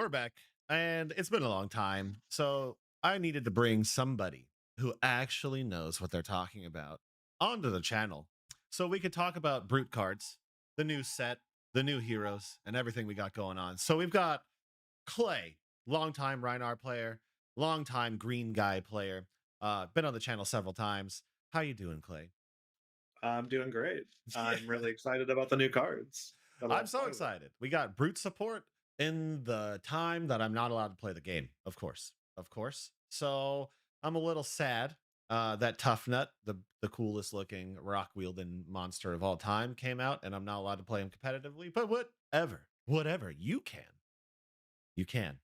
we're back, and it's been a long time. So I needed to bring somebody who actually knows what they're talking about onto the channel so we could talk about brute cards, the new set, the new heroes, and everything we got going on. So we've got Clay, longtime Rhinar player, longtime green guy player, been on the channel several times. How you doing, Clay? I'm doing great. I'm really excited about the new cards that I'm I'll so play with. excited. We got brute support in the time that I'm not allowed to play the game, of course. Of course. So I'm a little sad that Tuffnut, the coolest looking rock wielding monster of all time, came out and I'm not allowed to play him competitively. But whatever you can. You can.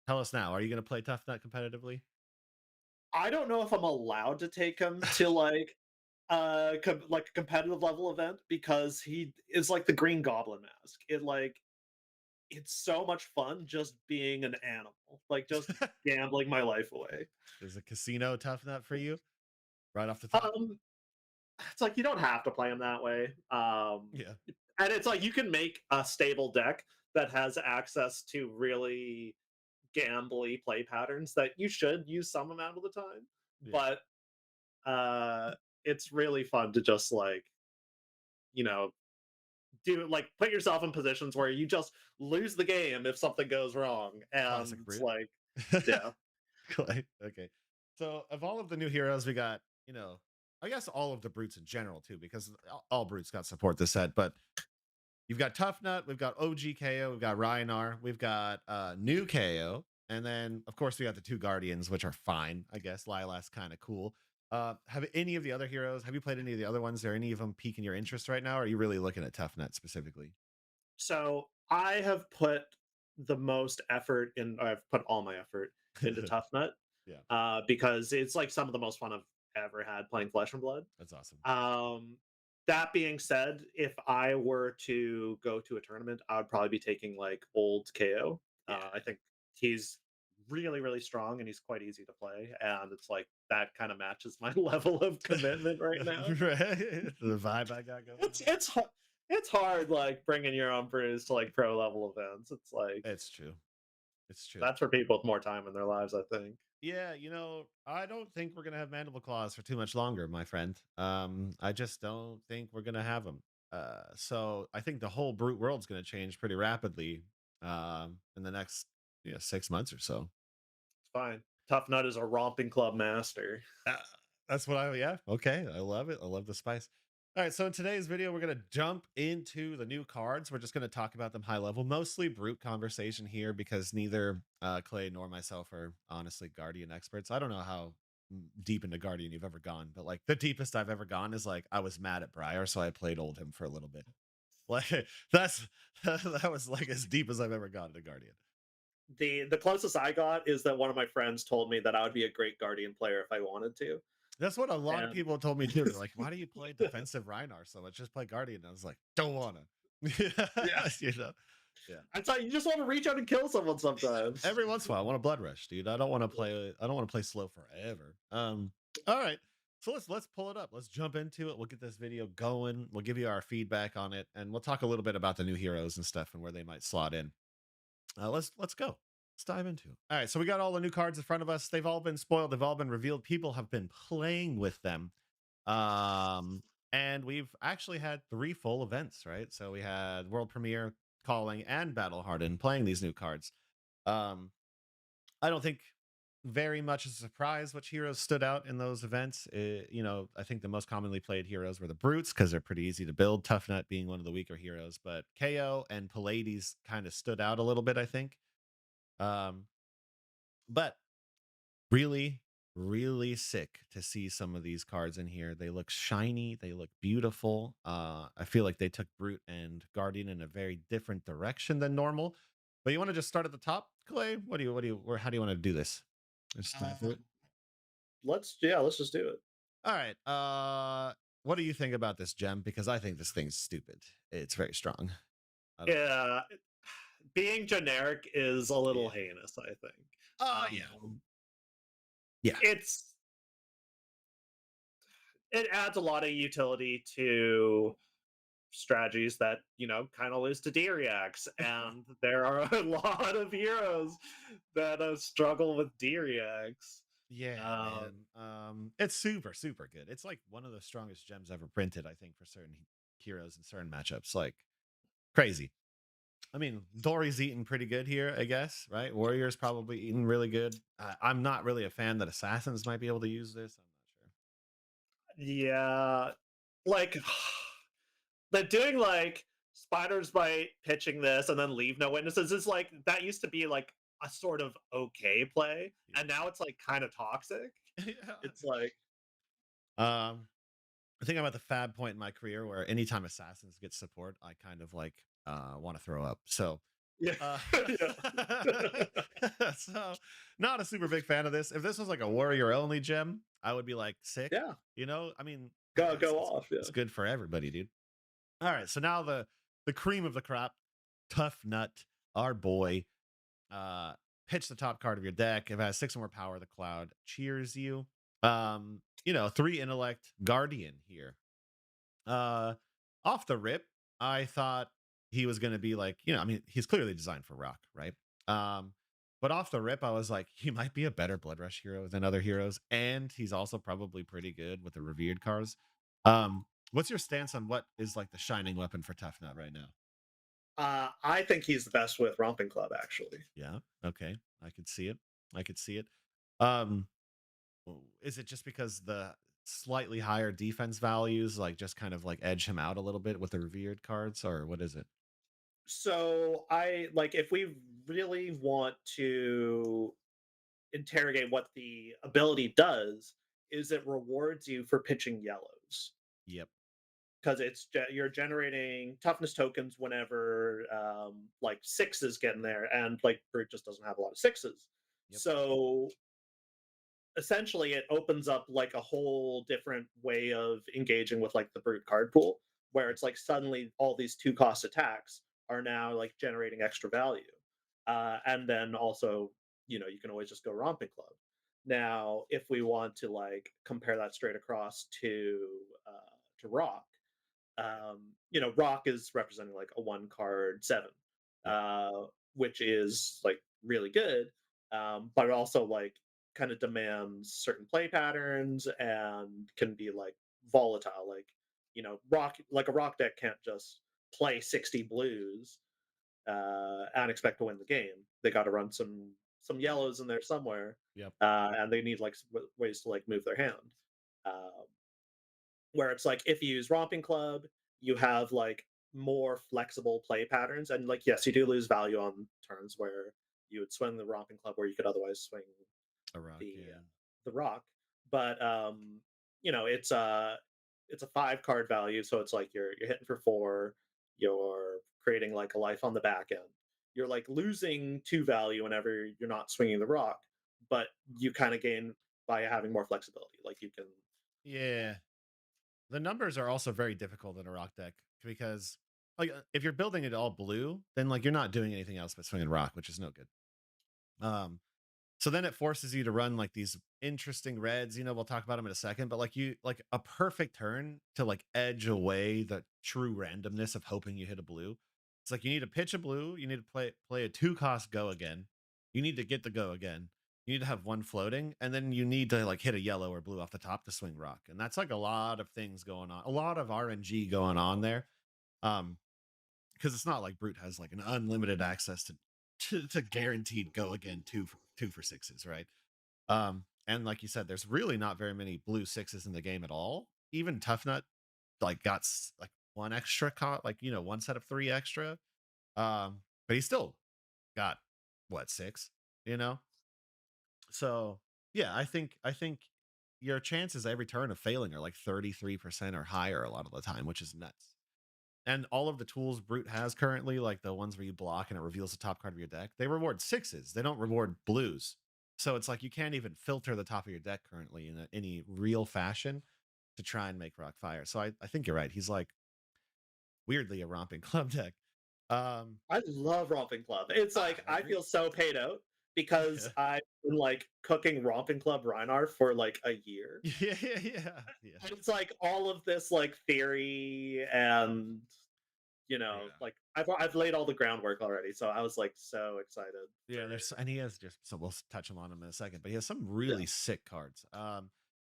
Tell us now, are you going to play Tuffnut competitively? I don't know if I'm allowed to take him to like a competitive level event because he is like the Green Goblin mask. It's so much fun just being an animal, like just gambling my life away. Is a casino Tuffnut for you right off the top? Um, it's like you don't have to play him that way. Yeah. And it's like you can make a stable deck that has access to really gambly play patterns that you should use some amount of the time. Yeah. But uh it's really fun to just you know do like put yourself in positions where you just lose the game if something goes wrong, and Classic it's brute. like, yeah. Clay. Okay. So of all of the new heroes, we got, I guess all of the brutes in general too, because all brutes got support this set. But you've got Tuffnut, we've got OG KO, we've got Rhinar, we've got new KO, and then of course we got the two Guardians, which are fine, I guess. Lila's kind of cool. Have any of the other heroes? Have you played any of the other ones? Are any of them piquing your interest right now? Or are you really looking at Tuffnut specifically? So I have put the most effort in, I've put all my effort into Tough Nut, Yeah, because it's like some of the most fun I've ever had playing Flesh and Blood. that's awesome. Um, that being said, if I were to go to a tournament, I would probably be taking like old KO. Yeah. I think he's really, really strong and he's quite easy to play. And it's like that kind of matches my level of commitment right now. Right? The vibe I got going It's on. it's hu- it's hard like bringing your own brews to like pro level events. It's like It's true. It's true. that's for people with more time in their lives, I think. Yeah, I don't think we're gonna have mandible claws for too much longer, my friend. I just don't think we're gonna have them. So I think the whole brute world's gonna change pretty rapidly in the next 6 months or so. It's fine. Tough Nut is a romping club master. Uh, that's what yeah, okay. I love it. I love the spice. All right, so in today's video, we're gonna jump into the new cards. We're just gonna talk about them high level, mostly brute conversation here because neither Clay nor myself are honestly Guardian experts. I don't know how deep into Guardian you've ever gone, but like the deepest I've ever gone is like I was mad at Briar, so I played old him for a little bit. Like that's that was like as deep as I've ever gone to Guardian. The closest I got is that one of my friends told me that I would be a great Guardian player if I wanted to. That's what a lot of And people told me too. They're like, "Why do you play defensive Rhinar so much? Just play Guardian." And I was like, "Don't wanna." yeah, you know, yeah. I thought you just want to reach out and kill someone sometimes. Every once in a while, I want a blood rush, dude. I don't want to play. I don't want to play slow forever. All right. So let's pull it up. Let's jump into it. We'll get this video going. We'll give you our feedback on it, and we'll talk a little bit about the new heroes and stuff and where they might slot in. Let's go. Let's dive into it. All right, so we got all the new cards in front of us. They've all been spoiled. They've all been revealed. People have been playing with them. And we've actually had 3 full events, right? So we had World Premiere, Calling, and Battle Hardened playing these new cards. Um, I don't think very much a surprise which heroes stood out in those events. I think the most commonly played heroes were the brutes because they're pretty easy to build. Tuffnut being one of the weaker heroes, but KO and Pallades kind of stood out a little bit, I think. Um, but really, really sick to see some of these cards in here. They look shiny, they look beautiful. I feel like they took Brute and Guardian in a very different direction than normal. But you want to just start at the top, Clay? Or how do you want to do this? Just dive through it. Um, let's just do it. All right. What do you think about this gem? Because I think this thing's stupid. It's very strong. I don't. Yeah, being generic is a little Yeah. heinous, I think. Yeah. Um, Yeah. it's it adds a lot of utility to strategies that kind of lose to D-Reacts, and there are a lot of heroes that struggle with D-Reacts. Yeah, Um, man. It's super, super good. It's like one of the strongest gems ever printed, I think, for certain heroes and certain matchups. Like crazy. I mean, Dory's eating pretty good here, I guess, right? Warrior's probably eating really good. I'm not really a fan that assassins might be able to use this. I'm not yeah, like they're doing like spiders bite pitching this and then leave no witnesses is like that used to be like a sort of okay play, and now it's like kind of toxic. sure. It's like Um, I think I'm at the fab point in my career where anytime assassins get support, I kind of like want to throw up. So yeah, uh yeah, so not a super big fan of this. If this was like a warrior only gem, I would be like sick. yeah. I mean, Go it's, off, yeah. it's good for everybody, dude. All right, so now the cream of the crop, Tough Nut, our boy, uh, pitch the top card of your deck. If it has 6 or more power, the cloud cheers you. 3 intellect guardian here. Uh, Off the rip, I thought he was going to be like, I mean, he's clearly designed for rock, right? Um, but off the rip, I was like, he might be a better Blood Rush hero than other heroes, and he's also probably pretty good with the revered cards. What's your stance on what is like the shining weapon for Tough Nut right now? I think he's the best with Romping Club, actually. Yeah, okay, I could see it. I could see it. Um, is it just because the slightly higher defense values like just kind of like edge him out a little bit with the revered cards, or what is it? So I like if we really want to interrogate what the ability does, is it rewards you for pitching yellows Yep. because you're generating toughness tokens whenever like sixes get in there, and like Brute just doesn't have a lot of sixes. Yep. So essentially it opens up like a whole different way of engaging with like the Brute card pool, where Yep. it's like suddenly all these 2 cost attacks are now like generating extra value. And then also, you can always just go Romping Club. Now if we want to like compare that straight across to Rock, Rock is representing like a 1 card 7, Yep. uh, which is like really good, but it also like kind of demands certain play patterns and can be like volatile. Like, Rock, like a Rock deck can't just play 60 blues and expect to win the game. They got to run some yellows in there somewhere, Yep. and they need like ways to like move their hand. Um, where it's like if you use Romping Club, you have like more flexible play patterns, and like yes, you do lose value on turns where you would swing the Romping Club where you could otherwise swing A rock, the yeah. the rock. But it's a 5 card value, so it's like you're hitting for 4, you're creating like a life on the back end. You're like losing 2 value whenever you're not swinging the rock, but you kind of gain by having more flexibility. Like you can, Yeah. The numbers are also very difficult in a rock deck because like if you're building it all blue, then like you're not doing anything else but swinging rock, which is no good. Um So then it forces you to run like these interesting reds. We'll talk about them in a second, but like like a perfect turn to like edge away the true randomness of hoping you hit a blue. It's like you need to pitch a blue, you need to play a 2 cost go again. You need to get the go again. You need to have one floating, and then you need to like hit a yellow or blue off the top to swing rock. And that's like a lot of things going on, a lot of RNG going on there. Um, because it's not like Brute has like an unlimited access to guaranteed go again two for sixes, right? And like you said, there's really not very many blue sixes in the game at all. Even Tuffnut like got like one extra like one set of 3 extra. But he still got what 6, you know? So yeah, I think your chances every turn of failing are like 33% or higher a lot of the time, which is nuts. And all of the tools Brute has currently, like the ones where you block and it reveals the top card of your deck, they reward sixes. They don't reward blues. So it's like you can't even filter the top of your deck currently in any real fashion to try and make rock fire. So I think you're right. He's like weirdly a romping club deck. Um, I love Romping Club. It's like I I agree. feel so paid out because Yeah. I've been like cooking Romping Club Rhinar for like a year. Yeah, yeah, yeah, yeah. And it's like all of this like theory and Yeah. like I've laid all the groundwork already, so I was like so excited for. Yeah, and he has just so we'll touch him on him in a second, but he has some Yeah, really sick cards.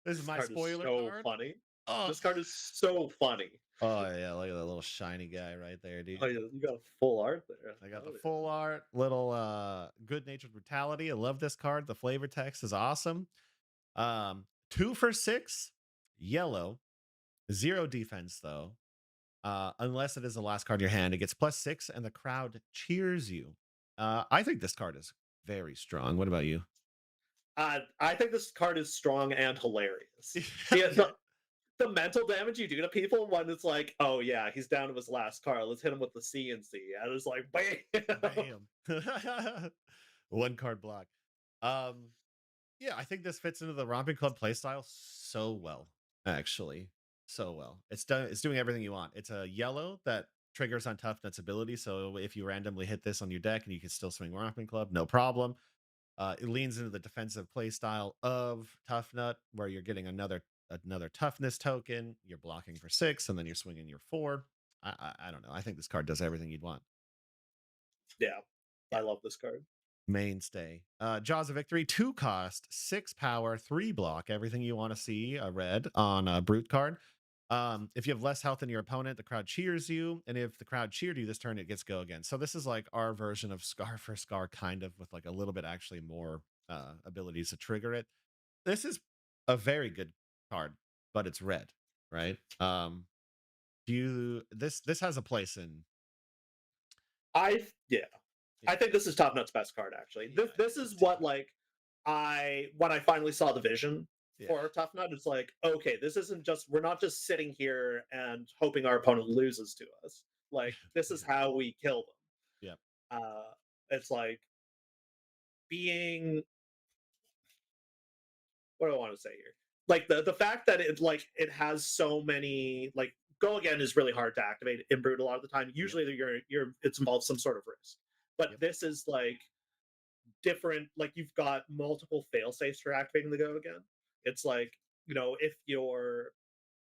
This is this my card is spoiler so card. funny. Oh, This card is so funny. oh yeah, look at that little shiny guy right there, dude. Oh yeah, you got full art there. I got the Oh full yeah. art, little good natured brutality. I love this card. The flavor text is awesome. 2 for 6, yellow, 0 defense though. Unless it is the last card in your hand, it gets +6 and the crowd cheers you. I think this card is very strong. What about you? I think this card is strong and hilarious. Okay. The mental damage you do to people when it's like, oh yeah, he's down to his last card. Let's hit him with the CNC. And it's like, bam. Bam. 1 card block. Um, yeah, I think this fits into the Romping Club playstyle so well, actually. So well. It's doing everything you want. It's a yellow that triggers on Toughnut's ability. So if you randomly hit this on your deck and you can still swing Romping Club, no problem. It leans into the defensive playstyle of Tuffnut, where you're getting another toughness token. You're blocking for 6, and then you're swinging your 4. I don't know. I think this card does everything you'd want. Yeah, Yeah, I love this card. mainstay. Jaws of Victory, 2 cost, 6 power, 3 block. Everything you want to see. Red on a brute card. If you have less health than your opponent, the crowd cheers you, and if the crowd cheered you this turn, it gets go again. So this is like our version of Scar for Scar, kind of with like a little bit actually more abilities to trigger it. This is a very good card, but it's red, right? Do you this has a place in Yeah, yeah, I think this is Top Nut's best card actually. yeah, This I do is too. what like I when I finally saw the vision Yeah. for Tough Nut, it's like, okay, this isn't just we're not just sitting here and hoping our opponent loses to us. Like this is how we kill Yeah. them. It's like being what do I want to say here? Like the fact that it has so many like go again is really hard to activate in Brood a lot of the time. Yep. Usually you're it's involves some sort of risk. But Yep. this is like different like you've got multiple fail safes for activating the go again. It's like, if you're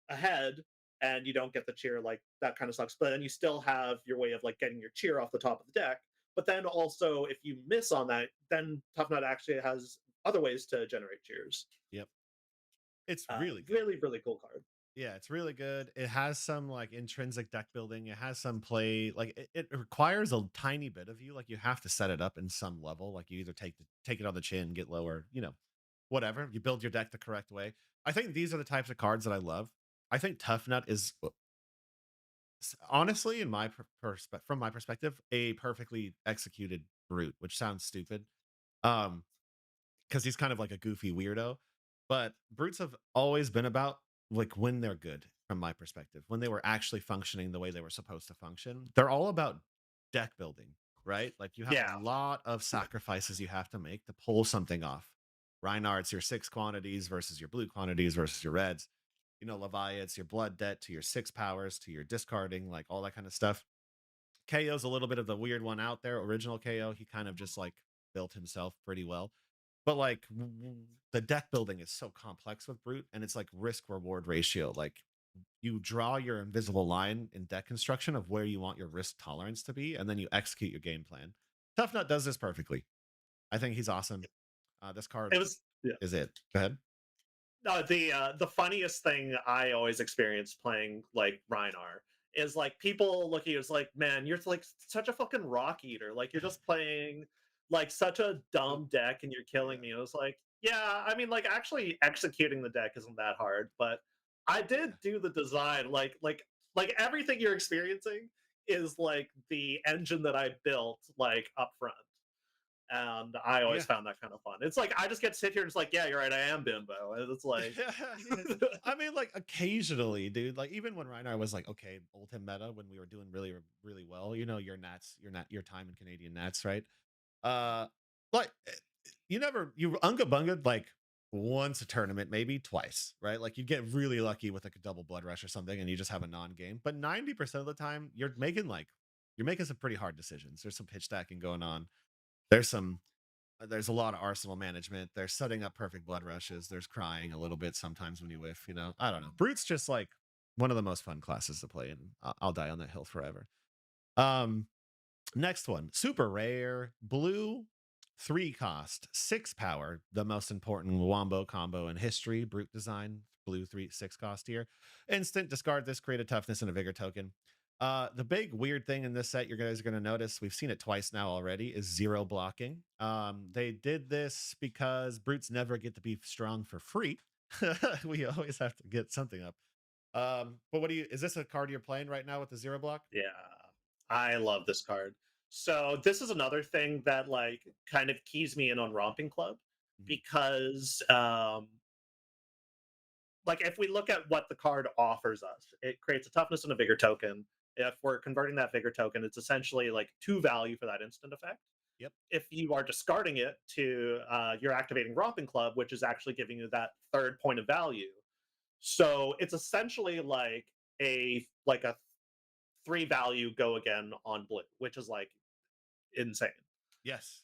ahead and you don't get the cheer, like that kind of sucks. But then you still have your way of like getting your cheer off the top of the deck. But then also if you miss on that, then Tough Nut actually has other ways to generate cheers. Yep. It's really good. Really, really cool card. Yeah, it's really good. It has some like intrinsic deck building. It has some play. Like it requires a tiny bit of you. Like you have to set it up in some level. Like you either take it on the chin, get lower, whatever. You build your deck the correct way. I think these are the types of cards that I love. I think Tough Nut is honestly, in my from my perspective, a perfectly executed brute, which sounds stupid. Um, because he's kind of like a goofy weirdo. But brutes have always been about like when they're good, from my perspective, when they were actually functioning the way they were supposed to function. They're all about deck building, right? Like you have a Yeah. lot of sacrifices you have to make to pull something off. Rhinar, it's your 6 quantities versus your blue quantities versus your reds. Leviathan, it's your blood debt to your 6 powers to your discarding, like all that kind of stuff. Kayo's a little bit of the weird one out there. Original Kayo, he kind of just like built himself pretty well. But like the deck building is so complex with Brute, and it's like risk reward ratio. Like you draw your invisible line in deck construction of where you want your risk tolerance to be, and then you execute your game plan. Toughnut does this perfectly. I think he's awesome. This card It was yeah. is it. Go ahead. No, the funniest thing I always experience playing like Rhinar is like people look at you as like, man, you're like such a fucking rock eater. Like you're just playing like such a dumb deck and you're killing Yeah. me. And I was like, yeah, I mean, like actually executing the deck isn't that hard, but I Yeah. did do the design. Like everything you're experiencing is like the engine that I built like up front. And I always Yeah. found that kind of fun. It's like I just get to sit here and it's like, yeah, you're right, I am bimbo. And it's like Yeah. I mean, like occasionally, dude. Like even when Rhinar was like, okay, old him meta when we were doing really, really well. Your Nats, your time in Canadian Nats, right? Uh, like you unga bungad like once a tournament, maybe twice, right? Like you get really lucky with like a double blood rush or something, and you just have a non-game. But 90% of the time, you're making some pretty hard decisions. There's some pitch stacking going on. There's some there's a lot of arsenal management. There's setting up perfect blood rushes. There's crying a little bit sometimes when you whiff. I don't know. Brute's just like one of the most fun classes to play, and I'll die on that hill forever. Um, Next one, super rare, blue, 3 cost, 6 power, the most important Wombo combo in history, brute design, blue 3, 6 cost here. Instant, discard this, create a toughness and a vigor token. The big weird thing in this set you guys are going to notice, we've seen it twice now already, is 0 blocking. They did this because brutes never get to be strong for free. We always have to get something up. But what do you, is this a card you're playing right now with the 0 block? Yeah, I love this card. So this is another thing that like kind of keys me in on Romping Club Mhm. because like if we look at what the card offers us, it creates a toughness and a vigor token. If we're converting that vigor token, it's essentially like 2 value for that instant effect. Yep. If you are discarding it to you're activating Romping Club, which is actually giving you that third point of value. So it's essentially like a 3 value go again on blue, which is like insane. Yes.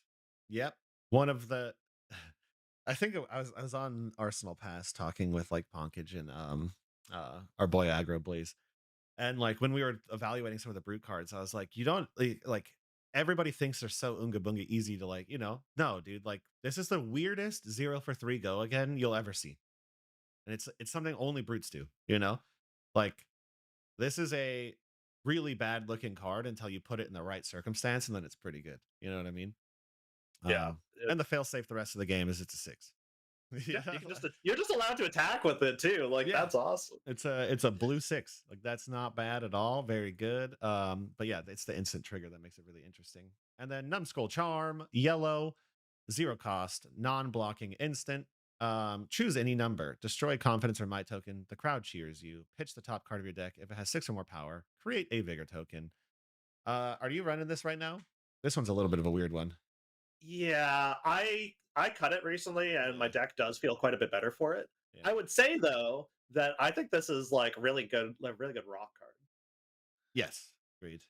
Yep. One of the I think I was on Arsenal Pass talking with like Ponkage and our boy Aggro Blaze. And like when we were evaluating some of the brute cards, I was like, you don't like everybody thinks they're so unga bunga easy to like, no, dude, like this is the weirdest 0 for 3 go again you'll ever see. And it's something only brutes do. Like this is a really bad looking card until you put it in the right circumstance, and then it's pretty good. You know what I mean? Yeah, And the fail safe the rest of the game is it's a 6. yeah. Yeah, You can you're just allowed to attack with it too. Like yeah. that's awesome. It's a blue 6. Like that's not bad at all. Very good. But yeah, it's the instant trigger that makes it really interesting. And then Numbskull Charm, yellow, 0 cost, non-blocking instant. Choose any number, destroy confidence or might token. The crowd cheers you. Pitch the top card of your deck. If it has 6 or more power, create a vigor token. Are you running this right now? This one's a little bit of a weird one. Yeah, I cut it recently, and my Yeah, deck does feel quite a bit better for it. yeah. I would say though that I think this is like really good rock card. Yes, agreed.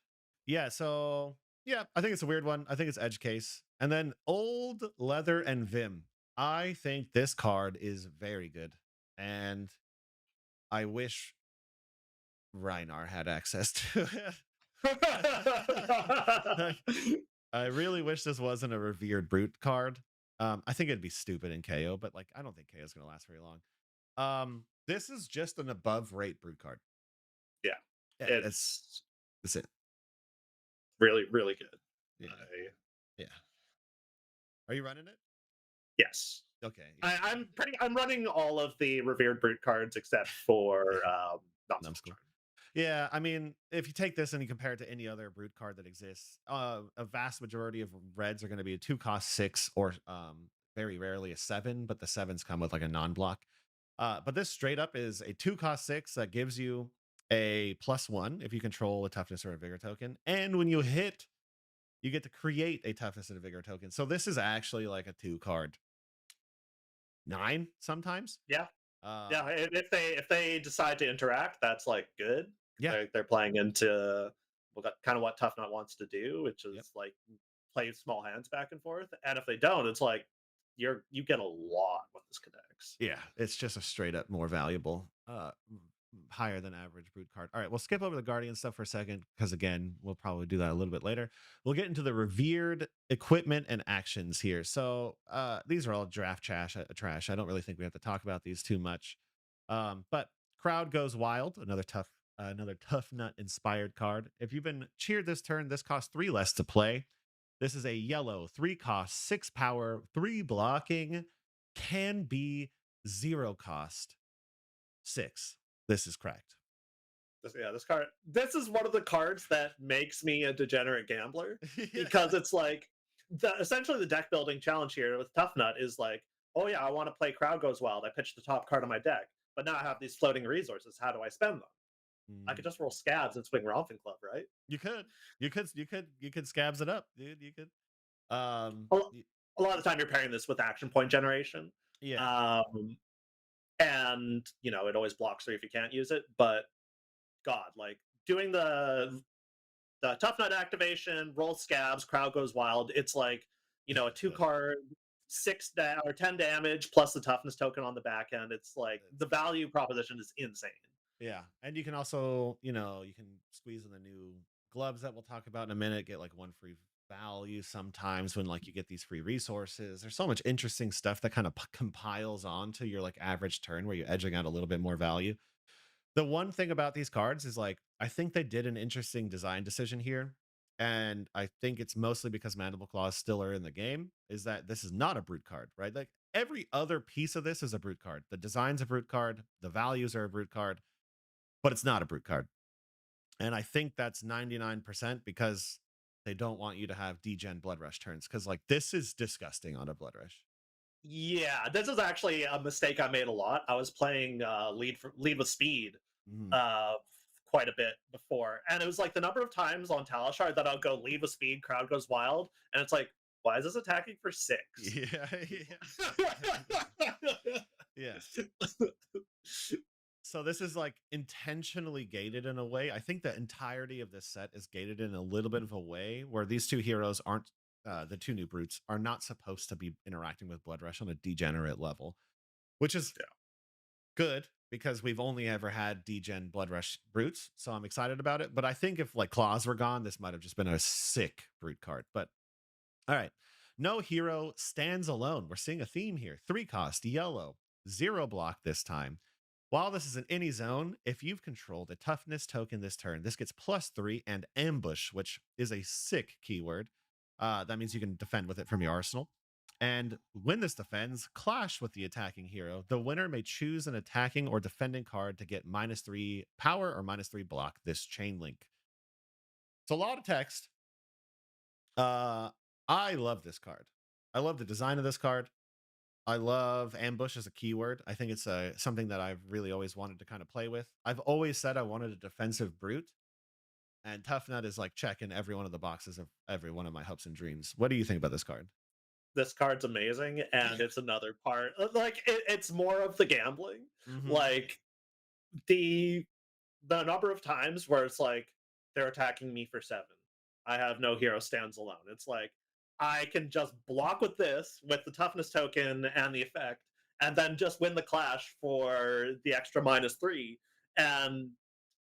Yeah, so yeah, I think it's a weird one. I think it's edge case. And then old leather and Vim. I think this card is very good. And I wish Rhinar had access to it. I really wish this wasn't a revered brute card. I think it'd be stupid in KO, but like I don't think KO is gonna last very long. This is just an above rate brute card. Yeah, Yeah, it's that's it. really good. Yeah, I, yeah. Are you running it? yes, Okay, yeah. I'm running all of the revered brute cards except for Numbskull Numbskull. Charm. Yeah, I mean, if you take this and you compare it to any other brute card that exists, a vast majority of reds are going to be a 2 cost 6 or very rarely a 7, but the 7s come with like a non-block. But this straight up is a 2 cost 6 that gives you a +1 if you control a toughness or a vigor token. And when you hit, you get to create a toughness and a vigor token. So this is actually like a 2 card 9 sometimes. Yeah, yeah. Um, If they decide to interact, that's like good. yeah. They're playing into kind of what Tuffnut wants to do, which Yep. is like play small hands back and forth. And if they don't, it's like you get a lot when this connects. Yeah, it's just a straight up more valuable, higher than average brute card. All right, we'll skip over the Guardian stuff for a second because again, we'll probably do that a little bit later. We'll get into the revered equipment and actions here. So these are all draft trash. Trash. I don't really think we have to talk about these too much. But crowd goes wild. Another tough nut inspired card. If you've been cheered this turn, this costs 3 less to play. This is a yellow, 3 cost, 6 power, 3 blocking, can be 0 cost, 6. This is correct. Yeah, this card. This is one of the cards that makes me a degenerate gambler Yeah. because it's like essentially the deck building challenge here with Tuffnut is like, oh yeah, I want to play Crowd Goes Wild. I pitch the top card on my deck, but now I have these floating resources. How do I spend them? I could Mm. just roll scabs and swing Romping Club, right? You could. You could scabs it up, dude. You could. Um A, lo- y- a lot of the time, you're pairing this with action point generation, yeah. um, and you know it always blocks through if you can't use it. But God, like doing the Tough Nut activation, roll scabs, crowd goes wild. It's like, you know, a 2 card, or 10 damage plus the toughness token on the back end. It's like It's the value proposition is insane. Yeah, and you can also, you can squeeze in the new Gloves that we'll talk about in a minute get like one free value sometimes when like you get these free resources. There's so much interesting stuff that kind of compiles onto your like average turn where you're edging out a little bit more value. The one thing about these cards is like I think they did an interesting design decision here. And I think it's mostly because Mandible Claws still are in the game, is that this is not a brute card, right? Like every other piece of this is a brute card. The design's a brute card, the values are a brute card, but it's not a brute card. And I think that's 99% because they don't want you to have degen blood rush turns. Cause like this is disgusting on a blood rush. Yeah, this is actually a mistake I made a lot. I was playing lead with speed Mhm. uh quite a bit before, and it was like the number of times on Talishar that I'll go lead with speed, crowd goes wild, and it's like, why is this attacking for 6? Yeah, yeah. So this is like intentionally gated in a way. I think the entirety of this set is gated in a little bit of a way where these two heroes aren't the two new brutes are not supposed to be interacting with blood rush on a degenerate level, which is good because we've only ever had degen blood rush brutes, so I'm excited about it. But I think if like claws were gone, this might have just been a sick brute card. But all right, no hero stands alone. We're seeing a theme here. 3 cost yellow, 0 block this time. While this is an any zone, if you've controlled a toughness token this turn, this gets +3 and ambush, which is a sick keyword. That means you can defend with it from your arsenal. And when this defends, clash with the attacking hero. The winner may choose an attacking or defending card to get -3 power or -3 block this chain link. It's a lot of text. Uh, I love this card. I love the design of this card. I love ambush as a keyword. I think it's something that I've really always wanted to kind of play with. I've always said I wanted a defensive brute, and Tuffnut is like checking every one of the boxes of every one of my hopes and dreams. What do you think about this card? This card's amazing, and it's another part like it's more of the gambling. Hmm. Like the the number of times where it's like they're attacking me for 7. I have no hero stands alone. It's like I can just block with this with the toughness token and the effect, and then just win the clash for the extra -3. And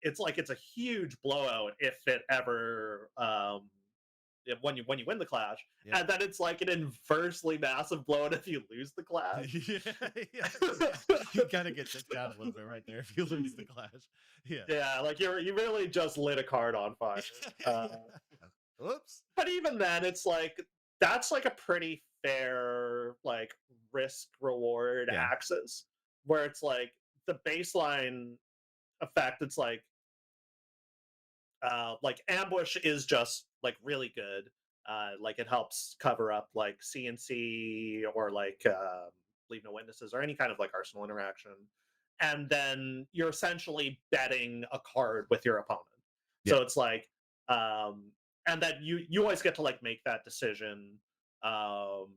it's like it's a huge blowout if it ever when you win the clash, Yep. and then it's like an inversely massive blowout if you lose the clash. Yeah, yeah, yeah. You gotta get dicked out a little bit right there if you lose the clash. Yeah. Yeah, like you really just lit a card on fire. Uh, Oops. but even then, it's like that's like a pretty fair like risk reward Yeah. axis where it's like the baseline effect. It's like ambush is just like really good. Like it helps cover up like CNC or like leave no witnesses or any kind of like arsenal interaction, and then you're essentially betting a card with your opponent. Yeah. So it's like, um, and then you always get to like make that decision um,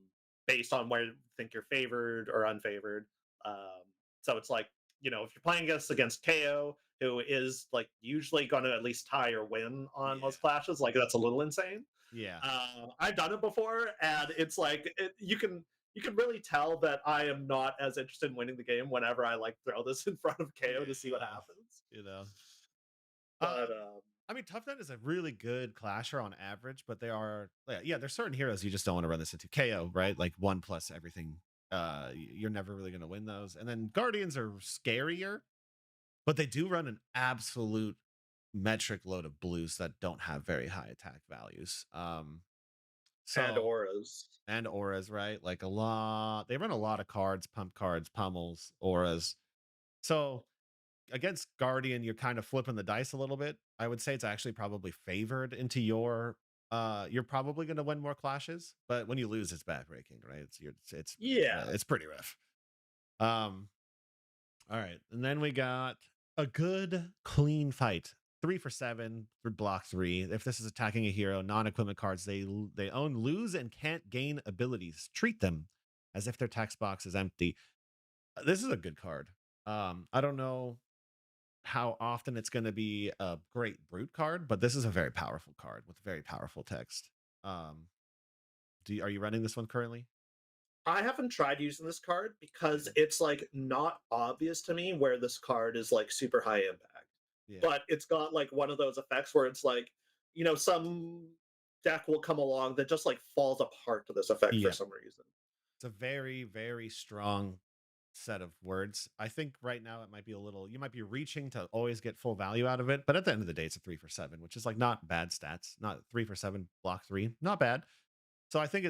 based on where you think you're favored or unfavored. Um, so it's like if you're playing against Kayo, who is like usually going to at least tie or win on Yeah. most clashes. Like that's a little insane. Yeah. I've done it before, and it's like you can really tell that I am not as interested in winning the game whenever I like throw this in front of KO to see what Yeah. happens. You know. But I mean, Toughnut is a really good clasher on average, but they are, yeah, there's certain heroes you just don't want to run this into. KO, right? Like 1+ everything. You're never really going to win those. And then Guardians are scarier, but they do run an absolute metric load of blues that don't have very high attack values. and So auras. and auras, right? Like a lot. They run a lot of cards, pump cards, pummels, auras. So against Guardian, you're kind of flipping the dice a little bit. I would say it's actually probably favored into your you're probably going to win more clashes, but when you lose it's backbreaking, right? Yeah, It's pretty rough. Um all right. And then we got a good clean fight. 3 for 7 for block 3. If this is attacking a hero, non-equipment cards they own lose and can't gain abilities. Treat them as if their text box is empty. This is a good card. I don't know how often it's going to be a great brute card, but this is a very powerful card with very powerful text. Um, are you running this one currently? I haven't tried using this card because Yeah, it's like not obvious to me where this card is like super high impact. yeah, But it's got like one of those effects where it's like some deck will come along that just like falls apart to this effect for Yeah. some reason. It's a very, very strong set of words. I think right now it might be a little, you might be reaching to always get full value out of it, but at the end of the day, it's a 3 for 7, which is like not bad stats. Not 3 for 7, block 3, not bad. So I think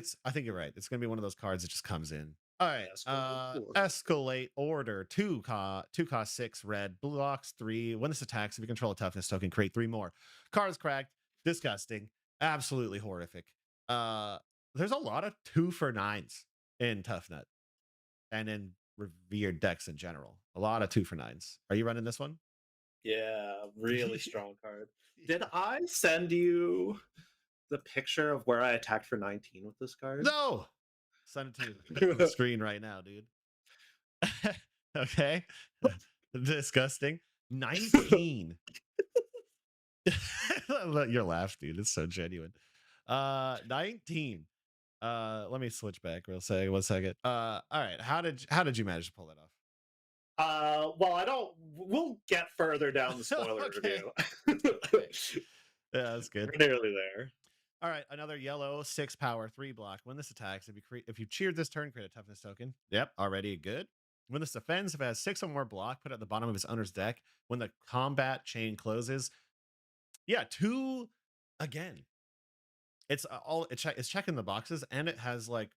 you're right. It's gonna be one of those cards that just comes in. All right. Escalate. Escalate order. Two cost 6 red, blocks 3. When this attacks, if you control a toughness token, create 3 more. Cards cracked, disgusting, absolutely horrific. There's a lot of 2 for 9s in Tuffnut and in revered decks in general. A lot of 2 for 9s. Are you running this one? Yeah, really strong card. Did I send you the picture of where I attacked for 19 with this card? No. Send it to the screen right now, dude. Okay. Disgusting. 19. Your laugh, dude. It's so genuine. 19. Let me switch back real say 1 second. All right. How did you manage to pull that off? Well, I don't. We'll get further down the spoiler Okay. review. Okay. Yeah, that's good. We're nearly there. All right, another yellow 6 power 3 block. When this attacks, if you cheered this turn, create a toughness token. Yep, already good. When this defends, if it has 6 or more block, put it at the bottom of his owner's deck. When the combat chain closes, yeah, 2 again. It's it's checking the boxes, and it has like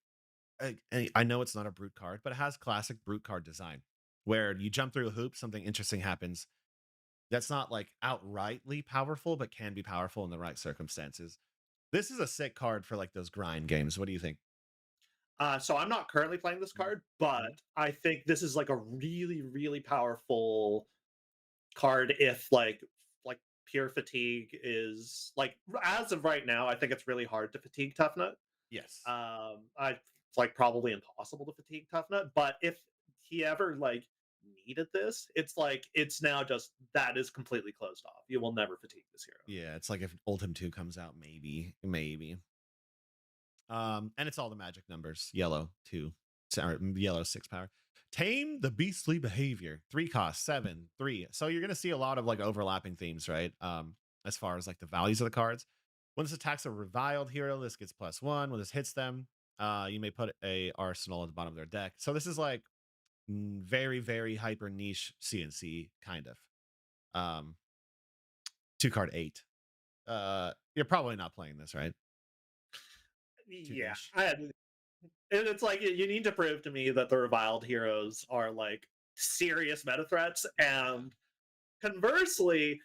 I know it's not a brute card, but it has classic brute card design where you jump through a hoop, something interesting happens. That's not like outrightly powerful, but can be powerful in the right circumstances. This is a sick card for like those grind games. What do you think? So I'm not currently playing this card, but Mhm. I think this is like a really, really powerful card if like pure fatigue is like as of right now, I think it's really hard to fatigue Toughnut. Yes. I It's like probably impossible to fatigue Toughnut, but if he ever like needed this, it's like it's now just that is completely closed off. You will never fatigue this hero. Yeah, it's like if Ultim 2 comes out, maybe. And it's all the magic numbers. Yellow 2. Sorry, yellow 6 power. Tame the beastly behavior. 3 cost, 7, 3. So you're gonna see a lot of like overlapping themes, right? As far as like the values of the cards. When this attacks a reviled hero, this gets +1. When this hits them, you may put a arsenal at the bottom of their deck. So this is like very, very hyper niche CNC kind of. Um, 2 card 8. You're probably not playing this, right? Too Yeah, niche. it's like you need to prove to me that the reviled heroes are like serious meta threats, and conversely,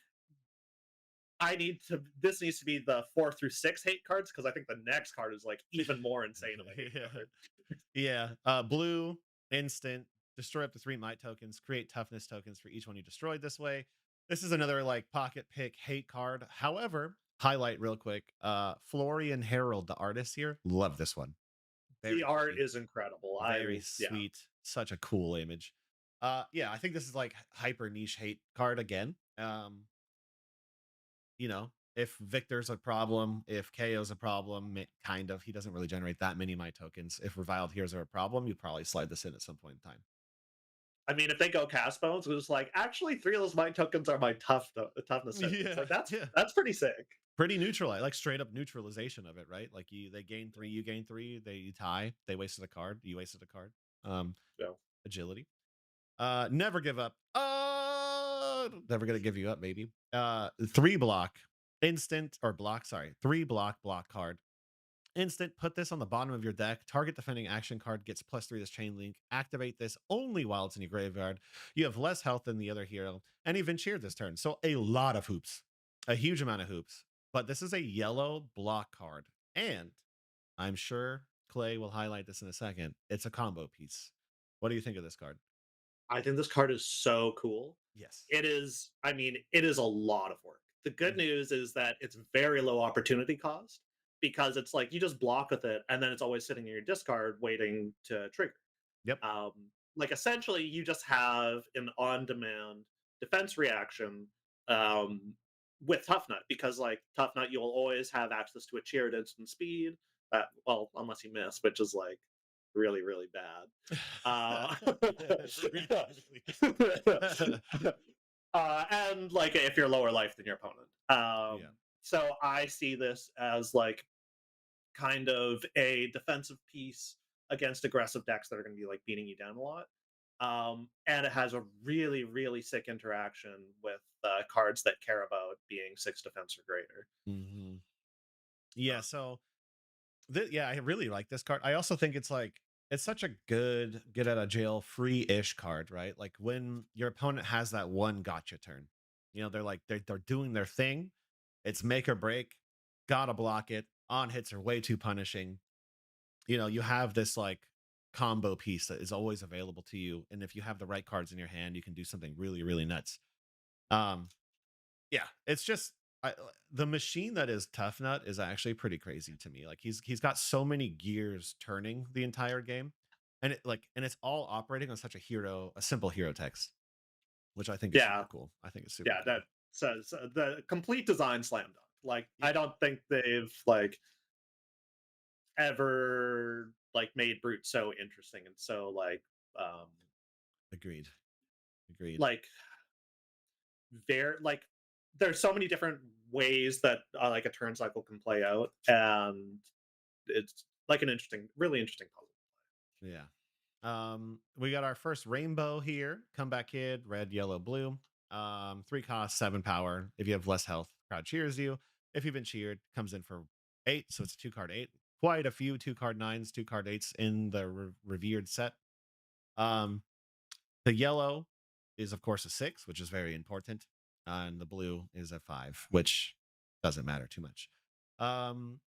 I need to. This needs to be the 4 through 6 hate cards because I think the next card is like even more insane of a hate Yeah. card. Yeah. Blue, instant, destroy up to 3 might tokens, create toughness tokens for each one you destroyed this way. This is another like pocket pick hate card. However, highlight real quick. Florian Herald, the artist here, love this one. The Very art pretty, is incredible. very Yeah. sweet, such a cool image. Yeah, I think this is like hyper niche hate card again. If Victor's a problem, if Kayo's a problem, kind of, he doesn't really generate that many my tokens. If Reviled Heroes are a problem, you probably slide this in at some point in time. I mean, if they go cast bones, it was like actually 3 of those mind tokens are my toughness tokens. Yeah, Like that's yeah. that's pretty sick. Pretty neutral. I like straight up neutralization of it, right? Like they gain 3, you gain 3, they tie, they wasted a card, you wasted a card. Yeah. Agility. Never give up. Never gonna give you up, baby. 3 block, instant or block, sorry. 3 block card. Instant, put this on the bottom of your deck. Target defending action card gets +3 this chain link. Activate this only while it's in your graveyard. You have less health than the other hero, and even cheered this turn. So a lot of hoops, a huge amount of hoops. But this is a yellow block card, and I'm sure Clay will highlight this in a second. It's a combo piece. What do you think of this card? I think this card is so cool. Yes. It is, I mean, it is a lot of work. The good Mhm. news is that it's very low opportunity cost because it's like you just block with it and then it's always sitting in your discard waiting to trigger. Yep. Um, like essentially, you just have an on demand defense reaction um, with Tuffnut because, like, Tuffnut, you'll always have access to a cheer at instant speed. Well, unless you miss, which is like really, really bad. Uh, Really, really. and like if you're lower life than your opponent. Yeah. So I see this as like kind of a defensive piece against aggressive decks that are going to be like beating you down a lot. And it has a really, really sick interaction with cards that care about being 6 defense or greater. Hmm. Yeah, Uh, so yeah, I really like this card. I also think it's like it's such a good get out of jail free-ish card, right? Like when your opponent has that one gotcha turn, they're like they're doing their thing. It's make or break. Gotta block it. On hits are way too punishing. You have this like combo piece that is always available to you, and if you have the right cards in your hand, you can do something really, really nuts. Um, yeah, it's just the machine that is Tuffnut is actually pretty crazy to me. Like he's got so many gears turning the entire game, and it's all operating on such a simple hero text, which I think is yeah, super cool. I think it's super yeah, that cool. says the complete design slam dunk. Like I Yeah, don't think they've like ever like made brute so interesting and so um agreed, agreed. like very like there's so many different ways that like a turn cycle can play out, and it's like an interesting, really interesting puzzle. Yeah. We got our first rainbow here. Comeback kid, red, yellow, blue. 3 cost, 7 power. If you have less health, crowd cheers you. If you've been cheered, comes in for 8. So it's a 2 card 8. Quite a few 2 card 9s, 2 card 8s in the revered set. Um, the yellow is of course a 6, which is very important. And the blue is a 5, which doesn't matter too much. Um,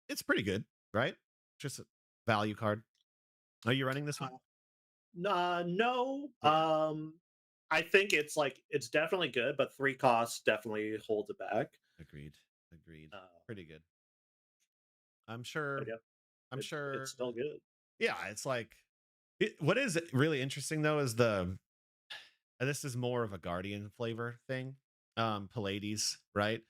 it's pretty good, right? Just a value card. Are you running this one? No, Yeah. I think it's like it's definitely good, but 3 costs definitely holds it back. Agreed. Agreed. Uh, Pretty good. I'm but sure. yeah, I'm it's sure. still good. Yeah, it's like what is really interesting though is the and this is more of a Guardian flavor thing. Pallades, right?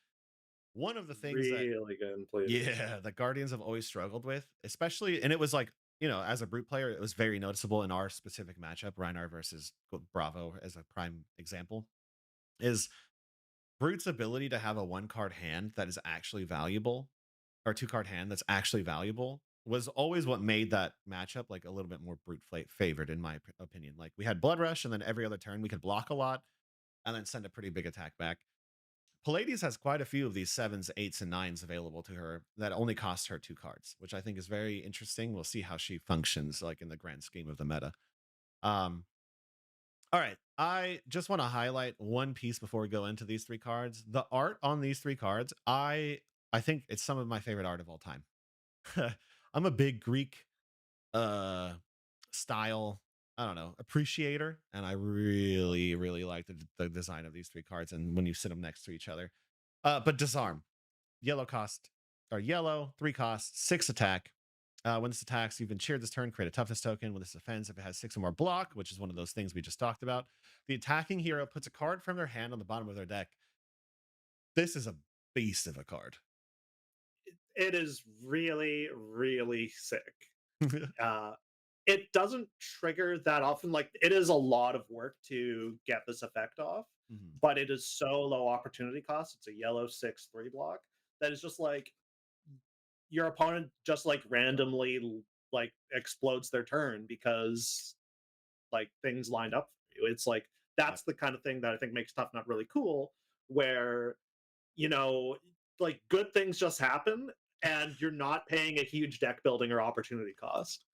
One of the things that Really good in Pleiades. yeah, the Guardians have always struggled with, especially, and it was like, as a brute player, it was very noticeable in our specific matchup, Rhinar versus Bravo as a prime example, is Brute's ability to have a 1 card hand that is actually valuable, or 2 card hand that's actually valuable, was always what made that matchup like a little bit more favored, in my opinion. Like we had Blood Rush, and then every other turn we could block a lot and then send a pretty big attack back. Pallades has quite a few of these 7s, 8s, and 9s available to her that only cost her 2 cards, which I think is very interesting. We'll see how she functions like in the grand scheme of the meta. Um, all right. I just want to highlight one piece before we go into these 3 cards. The art on these 3 cards, I think it's some of my favorite art of all time. I'm a big Greek uh style, I don't know, appreciator, and I really, really like the design of these 3 cards and when you sit them next to each other. But Disarm, yellow cost or yellow, 3 cost, 6 attack. When this attacks, you've been cheered this turn, create a toughness token. When this offends, if it has 6 or more block, which is one of those things we just talked about, the attacking hero puts a card from their hand on the bottom of their deck. This is a beast of a card. It is really, really sick. Uh, it doesn't trigger that often. Like it is a lot of work to get this effect off, Mhm. but it is so low opportunity cost. It's a yellow 6/3 block that is just like your opponent just like randomly like explodes their turn because like things lined up for you. It's like Yep. that's the kind of thing that I think makes Tough Nut really cool, where you know, like good things just happen and you're not paying a huge deck building or opportunity cost.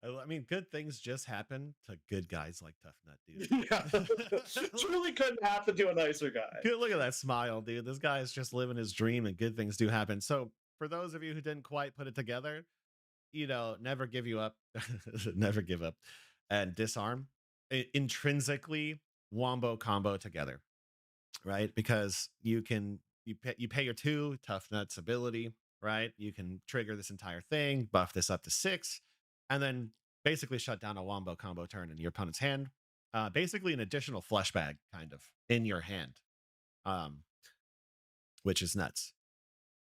I mean, good things just happen to good guys like Tough Nut, Yeah. dude. Truly couldn't happen to a nicer guy. Good, look at that smile, dude. This guy is just living his dream, and good things do happen. So, for those of you who didn't quite put it together, never give you up, never give up, and Disarm intrinsically Wombo combo together, right? Because you pay your 2 Toughnut's ability, right? You can trigger this entire thing, buff this up to 6, and then basically shut down a Wombo combo turn in your opponent's hand. Basically, an additional flesh bag kind of in your hand, um, which is nuts.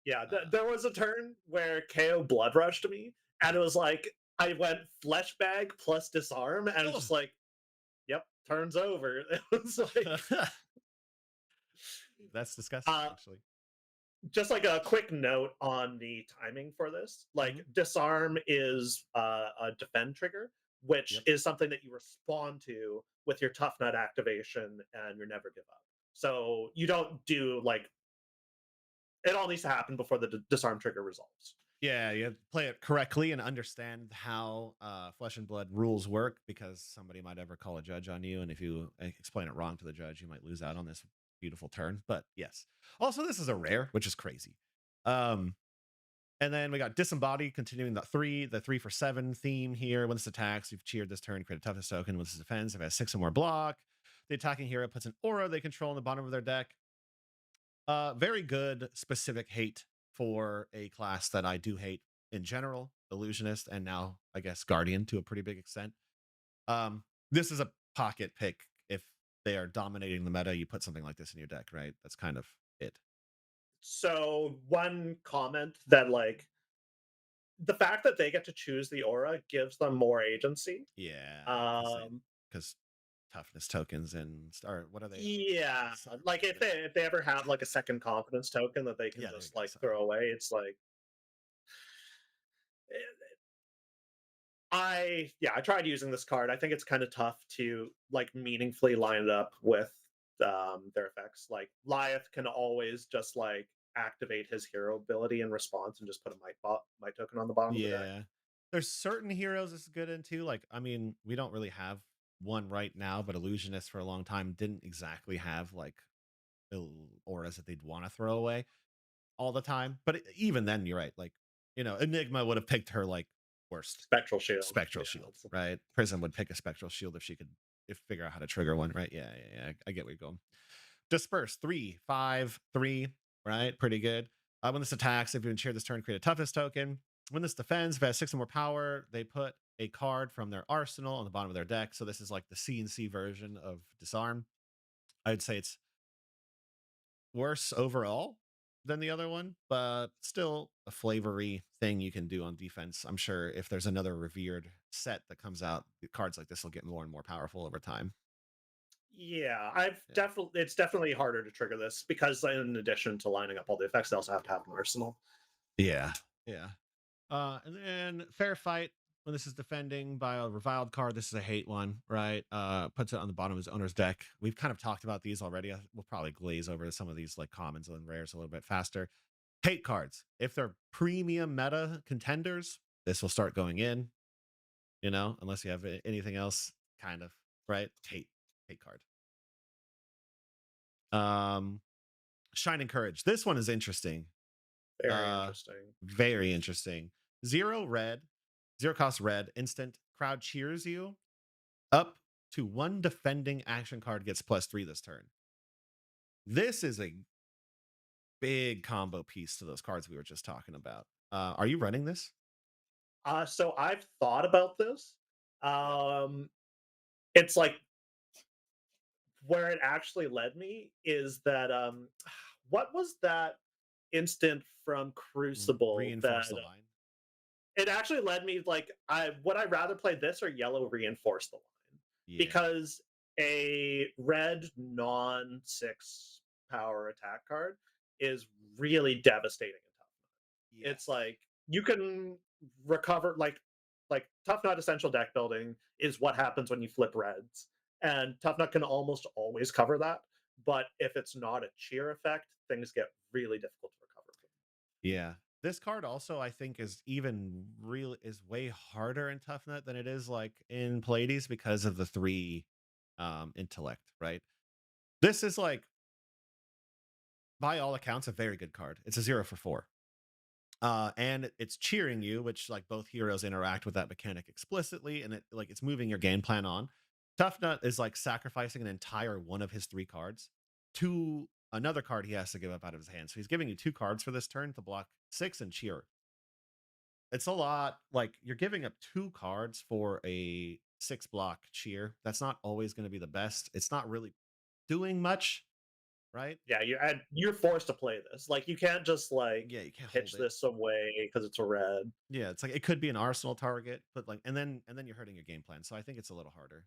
Yeah, Uh, there was a turn where KO blood rushed me, and it was like I went flesh bag plus disarm, and it's just like, yep, turns over. It was like That's disgusting, Uh, actually. just like a quick note on the timing for this, Hmm. like disarm is a defend trigger, which Yep. is something that you respond to with your tough nut activation and your never give up. So you don't do like it all needs to happen before the disarm trigger resolves. Yeah, you have to play it correctly and understand how flesh and blood rules work because somebody might ever call a judge on you. And if you explain it wrong to the judge, you might lose out on this beautiful turn. But yes. Also, this is a rare, which is crazy. Um, and then we got Disembody continuing the 3 for 7 theme here. When this attacks, you've cheered this turn, create a toughness token. When this defends, if it has 6 or more block, the attacking hero puts an aura they control on the bottom of their deck. Very good specific hate for a class that I do hate in general, Illusionist, and now I guess Guardian to a pretty big extent. This is a pocket pick if they are dominating the meta. You put something like this in your deck, right? That's kind of it. So one comment that like the fact that they get to choose the aura gives them more agency. Yeah, Um, because toughness tokens or what are they? yeah, like Yeah, if they ever have like a second confidence token that they can yeah, there you just go. like Sorry. throw away, it's like eh, I tried using this card. I think it's kind of tough to like meaningfully line it up with their effects. Like Lyeth can always just like activate his hero ability in response and just put a might token on the bottom of the deck. Yeah. There's certain heroes this is good into. Like, I mean, we don't really have one right now, but Illusionist for a long time didn't exactly have like auras that they'd want to throw away all the time. But even then, you're right. Like, Enigma would have picked her like worst Spectral Shield. spectral Yeah. shield, right? Prism would pick a spectral shield if she could figure out how to trigger one, right? Yeah, yeah, yeah. I get where you're going. Disperse 3, 5, 3, right? Pretty good. When this attacks, if you cheer this turn, create a toughness token. When this defends, if it has 6 or more power, they put a card from their arsenal on the bottom of their deck. So this is like the CNC version of Disarm. I'd say it's worse overall than the other one, but still a flavory thing you can do on defense. I'm sure if there's another Revered set that comes out, cards like this will get more and more powerful over time. Yeah, I've Yeah. definitely it's definitely harder to trigger this because in addition to lining up all the effects, they also have to have an arsenal. Yeah. Yeah. And then fair fight when this is defending by a reviled card. This is a hate one, right? Puts it on the bottom of his owner's deck. We've kind of talked about these already. We'll probably glaze over some of these like commons and rares a little bit faster. Hate cards. If they're premium meta contenders, this will start going in, unless you have anything else, kind of, right? Hate card. Um, Shining Courage. This one is interesting. Very Uh, interesting. Very interesting. 0 red, 0 cost red, instant crowd cheers you. Up to 1 defending action card gets +3 this turn. This is a big combo piece to those cards we were just talking about. Are you running this? So I've thought about this. Yeah. Um, it's like where it actually led me is that what was that instant from Crucible Reinforce that the line. it actually led me like I would I rather play this or yellow reinforce the line Yeah. because a red non 6 power attack card is really devastating in Toughnut. It's Yes. like you can recover like Tough Nut essential deck building is what happens when you flip reds. And Tough Nut can almost always cover that. But if it's not a cheer effect, things get really difficult to recover from. Yeah. This card also, I think, is way harder in Tough Nut than it is like in Pallades because of the 3 intellect, right? This is like by all accounts a very good card. It's a 0 for 4. And it's cheering you, which like both heroes interact with that mechanic explicitly, and it's moving your game plan on. Tough Nut is like sacrificing an entire one of his 3 cards to another card he has to give up out of his hand. So he's giving you 2 cards for this turn to block 6 and cheer. It's a lot. Like you're giving up 2 cards for a 6 block cheer. That's not always going to be the best. It's not really doing much, right? Yeah, you're forced to play this. Like you can't just like Yeah, you can't hold pitch it. this away because it's a red. Yeah, it's like it could be an arsenal target, but like and then you're hurting your game plan. So I think it's a little harder.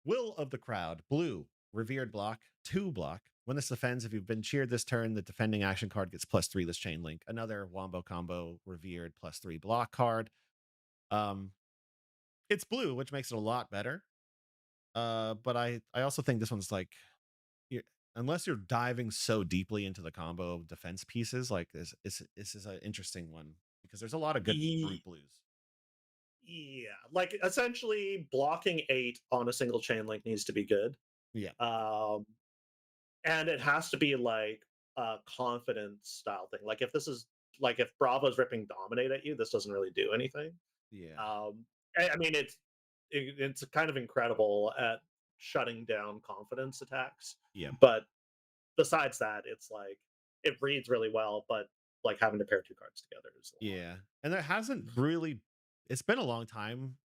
Will of the Crowd, blue, revered block, 2 block. When this defends, if you've been cheered this turn, the defending action card gets +3 this chain link. Another Wombo combo revered +3 block card. Um, it's blue, which makes it a lot better. But I also think this one's like, you unless you're diving so deeply into the combo of defense pieces, like this is an interesting one because there's a lot of good brute Ye- blues. Yeah, like essentially blocking 8 on a single chain link needs to be good. Yeah, Um, and it has to be like a confidence style thing. Like if this is like if Bravo's ripping dominate at you, this doesn't really do anything. yeah, Um, I mean, it's kind of incredible at shutting down confidence attacks, yeah, but besides that, it's like it reads really well, but like having to pair two cards together is a lot. yeah. And there hasn't really. It's been a long time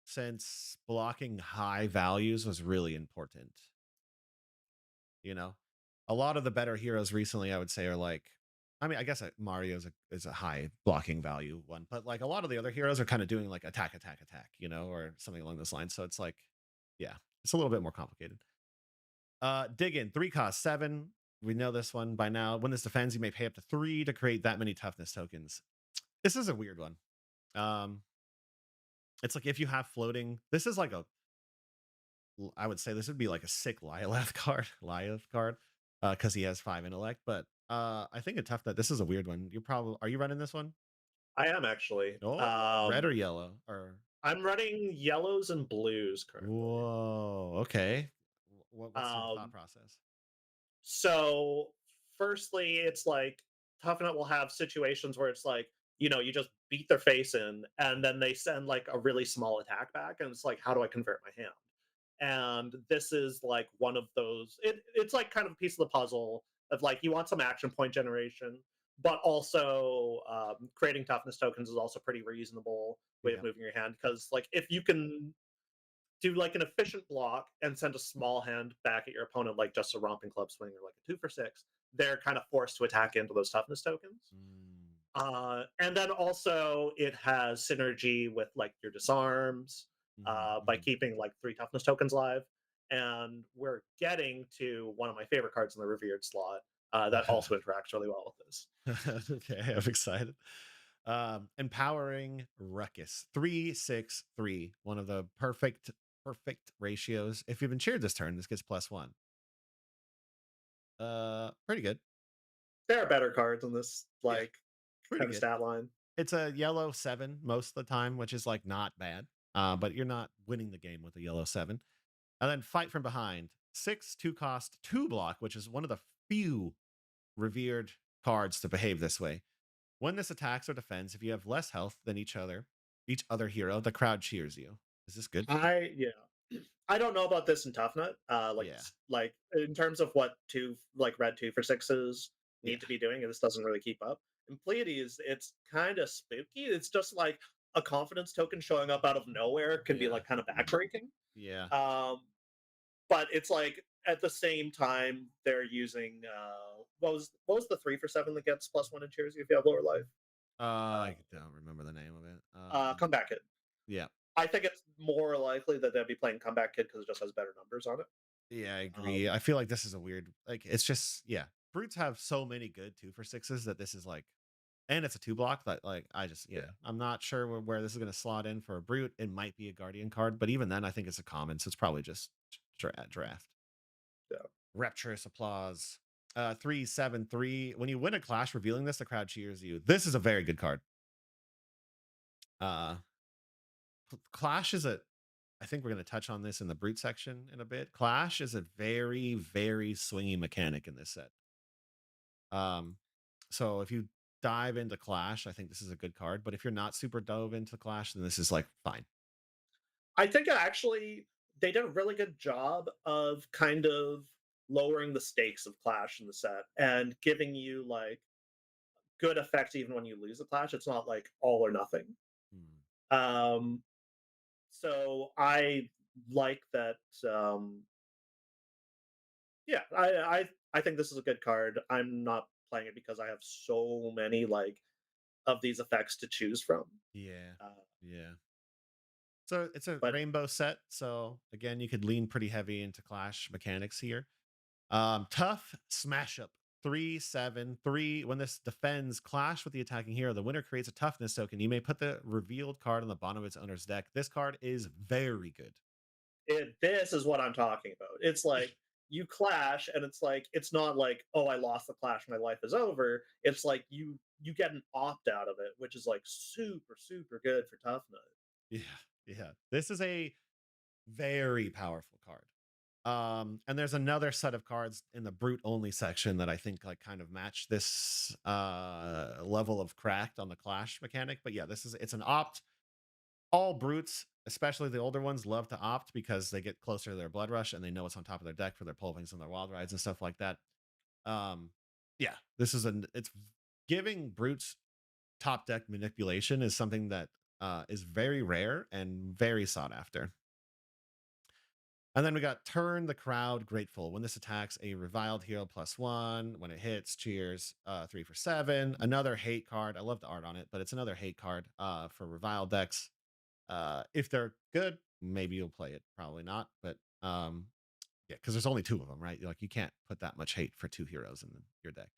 since blocking high values was really important. You know, a lot of the better heroes recently, I would say, are like, I mean, I guess Mario's is a high blocking value one, but like a lot of the other heroes are kind of doing like attack, attack, attack, or something along those lines. So it's like, yeah, it's a little bit more complicated. Dig 3 cost 7. We know this one by now. When this defends, you may pay up to 3 to create that many toughness tokens. This is a weird one. Um, it's like if you have floating, this is like I would say this would be like a sick Lyleth card, Lyleth card, because he has 5 intellect. But I think a tough nut. This is a weird one. Are you running this one? I am actually. Oh, red or yellow or I'm running yellows and blues currently. whoa? Okay, what's your thought Um, process? so firstly, it's like Tuffnut will have situations where it's like, you just beat their face in, and then they send like a really small attack back, and it's like, how do I convert my hand? And this is like one of those. It's like kind of a piece of the puzzle of like you want some action point generation, but also creating toughness tokens is also pretty reasonable way of Yeah, moving your hand because like if you can do like an efficient block and send a small hand back at your opponent, like just a romping club swing or like a 2 for 6, they're kind of forced to attack into those toughness tokens. mm, And then also it has synergy with like your disarms by hmm keeping like 3 toughness tokens live. And we're getting to one of my favorite cards in the revered slot that hmm also interacts really well with this. Okay, I'm excited. Empowering Ruckus 363, one of the perfect ratios. If you've been cheered this turn, this gets +1. Pretty good. There are better cards in this Yeah, like pretty kind of good. stat line. It's a yellow 7 most of the time, which is like not bad. But you're not winning the game with a yellow 7. And then fight from behind 6 2 cost 2 block, which is one of the few revered cards to behave this way. When this attacks or defends, if you have less health than each other hero, the crowd cheers you. Is this good? Yeah. I don't know about this in Toughnut. Yeah. Like in terms of what red 2 for 6s Yeah. need to be doing, and this doesn't really keep up. In Pleiades, it's kind of spooky. It's just like a confidence token showing up out of nowhere can be Yeah. like kind of backbreaking. Yeah. Um, but it's like at the same time they're using what was the 3 for 7 that gets +1 in cheers if you have lower life? I Uh, don't remember the name of it. Comeback Kid. Yeah. I think it's more likely that they'll be playing Comeback Kid because it just has better numbers on it. Yeah, I agree. Um, I feel like this is a weird, like, it's just, yeah. Brutes have so many good 2 for 6s that this is like, and it's a 2 block that, like, yeah, I'm not sure where this is going to slot in for a brute. It might be a guardian card, but even then, I think it's a common. So it's probably just draft. yeah. Rapturous applause. 373. When you win a clash revealing this, the crowd cheers you. This is a very good card. Uh, Clash is a I think we're going to touch on this in the brute section in a bit. Clash is a very, very swingy mechanic in this set. Um, so if you dive into Clash, I think this is a good card. But if you're not super dove into Clash, then this is like fine. I think actually they did a really good job of kind of lowering the stakes of Clash in the set and giving you like good effects even when you lose a Clash. It's not like all or nothing. Hmm. Um, so I like that. Yeah, I think this is a good card. I'm not playing it because I have so many like of these effects to choose from. Yeah. Uh, Yeah. So it's a but rainbow set. So again, you could lean pretty heavy into Clash mechanics here. Tough smash up. 3/7/3. When this defends clash with the attacking hero, the winner creates a toughness token. You may put the revealed card on the bottom of its owner's deck. This card is very good. This is what I'm talking about. It's like you clash, and it's like it's not like, oh, I lost the clash, my life is over. It's like you get an opt out of it, which is like super good for Toughnut. Yeah, yeah. This is a very powerful card. And there's another set of cards in the brute only section that I think like kind of match this level of cracked on the clash mechanic. But yeah, it's an opt. All brutes, especially the older ones, love to opt because they get closer to their blood rush and they know what's on top of their deck for their pulvings and their wild rides and stuff like that. Um, yeah, it's giving brutes top deck manipulation is something that is very rare and very sought after. And then we got Turn the Crowd Grateful. When this attacks a reviled hero +1, when it hits, cheers, 3 for 7. Another hate card. I love the art on it, but it's another hate card for reviled decks. If they're good, maybe you'll play it. Probably not, but yeah, because there's only two of them, right? Like you can't put that much hate for two heroes in your deck.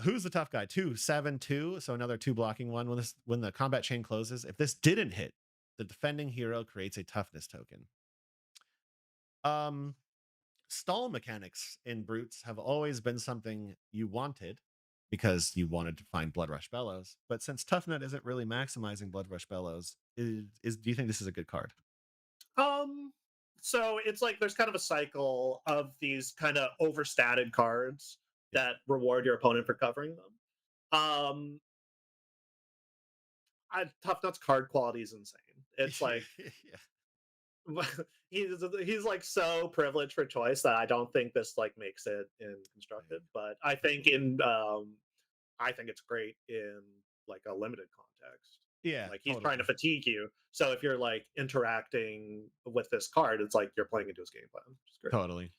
Who's the tough guy? 2/7/2. So another two blocking one. When the combat chain closes, if this didn't hit, the defending hero creates a toughness token. Um, Stall mechanics in brutes have always been something you wanted because you wanted to find Blood Rush Bellows. But since Tuffnut isn't really maximizing Blood Rush Bellows, do you think this is a good card? Um, so it's like there's kind of a cycle of these kind of overstated cards Yeah. that reward your opponent for covering them. Tough Nut's card quality is insane. It's like Yeah. he's like so privileged for choice that I don't think this like makes it in constructed, but I think I think it's great in like a limited context. Yeah, Like he's trying to totally. fatigue you. So if you're like interacting with this card, it's like you're playing into his game plan, which is great. Totally.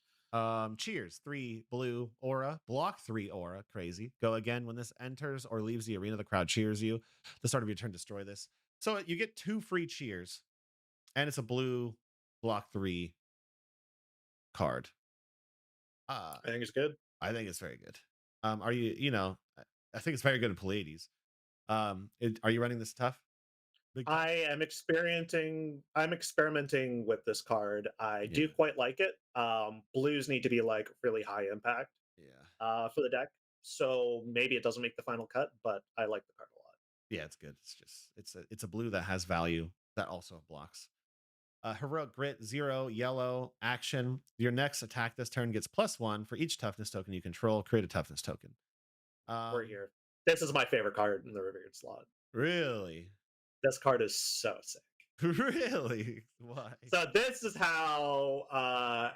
Cheers. 3 blue aura. Block 3 aura. Crazy. Go again when this enters or leaves the arena. The crowd cheers you. The start of your turn, destroy this. So you get 2 free cheers, and it's a blue block 3 card. Uh, I think it's good. I think it's very good. Are I think it's very good in Pleiades. Are you running this tough? Big tough? I'm experimenting with this card. I Yeah. do quite like it. Blues need to be like really high impact Yeah. for the deck. So maybe it doesn't make the final cut, but I like the card a lot. Yeah, it's good. It's a blue that has value that also blocks. Heroic Grit, 0, yellow, action. Your next attack this turn gets +1 for each toughness token you control. Create a toughness token. We're Um, here. This is my favorite card in the Revered slot. really? This card is so sick. Really? Why? So this is how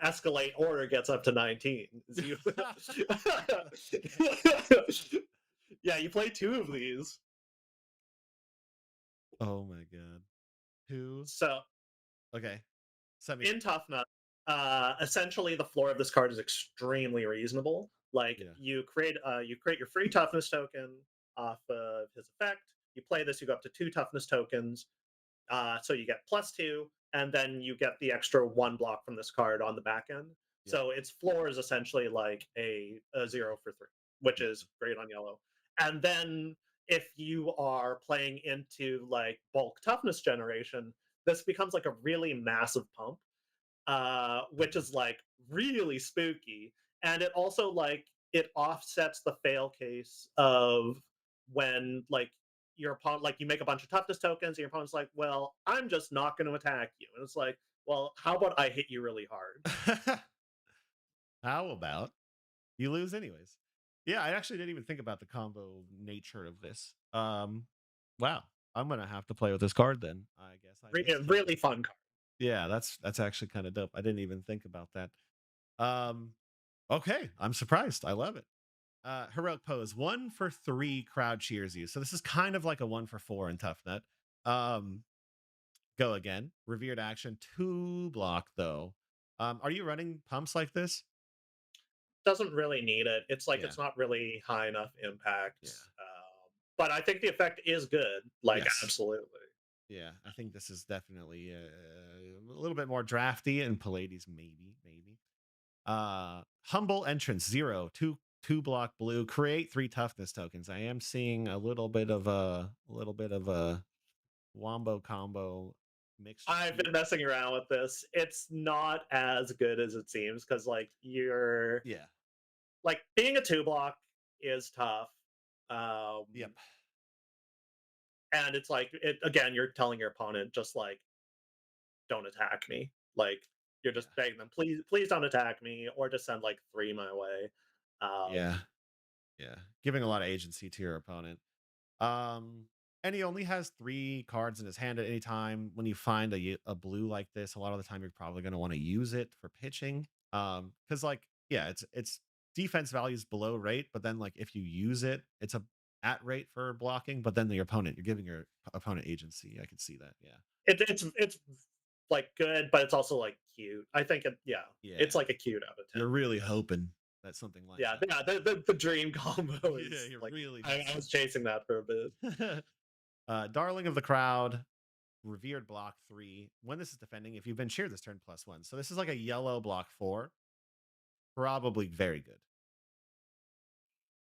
escalate order gets up to 19. Yeah, you play two of these. Oh my god. Who? So Okay. Set me. in Toughnut, essentially the floor of this card is extremely reasonable. Like Yeah. you create your free toughness token off of his effect. You play this, you go up to 2 toughness tokens. So you get +2, and then you get the extra 1 block from this card on the back end. Yep. So its floor is essentially like a 0 for 3, which Yeah. is great on yellow. And then if you are playing into like bulk toughness generation, this becomes like a really massive pump, which is like really spooky. And it also like it offsets the fail case of when like your opponent, like you make a bunch of toughness tokens and your opponent's like, well, I'm just not going to attack you. And it's like, well, how about I hit you really hard? How about you lose anyways? Yeah, I actually didn't even think about the combo nature of this. Wow. I'm gonna have to play with this card then. I guess I missed Really something. fun card. Yeah, that's actually kind of dope. I didn't even think about that. Um, okay, I'm surprised. I love it. Heroic pose, 1 for 3 crowd cheers you. So this is kind of like a 1 for 4 in Tough Nut. Um, go again. Revered action, 2 block though. Are you running pumps like this? Doesn't really need it. It's like Yeah, it's not really high enough impact. yeah. But I think the effect is good. Like, Yes. absolutely. Yeah, I think this is definitely a little bit more drafty and Pallades, maybe. Humble entrance 0, 2 block blue, create 3 toughness tokens. I am seeing a little bit of a wombo combo mixture I've here. been messing around with this. It's not as good as it seems because like you're Yeah. like being a two block is tough. Um, Yep. and it's like it again, you're telling your opponent just like don't attack me. Like you're Yeah. just begging them, please don't attack me, or just send like three my way. Yeah. Um, Yeah. Giving a lot of agency to your opponent. Um, and he only has 3 cards in his hand at any time. When you find a blue like this, a lot of the time you're probably going to want to use it for pitching. Because like, yeah, it's defense values below rate, but then like if you use it, it's a at rate for blocking. But then you're giving your opponent agency. I can see that. Yeah, it's like good, but it's also like cute. I think yeah, it's yeah. like a cute out of You're 10. really hoping that something lines Yeah, up. yeah. The dream combo Yeah, is you're like really I just. was chasing that for a bit. Darling of the crowd, Revered block 3. When this is defending, if you've been cheered this turn, +1. So this is like a yellow block 4. Probably very good.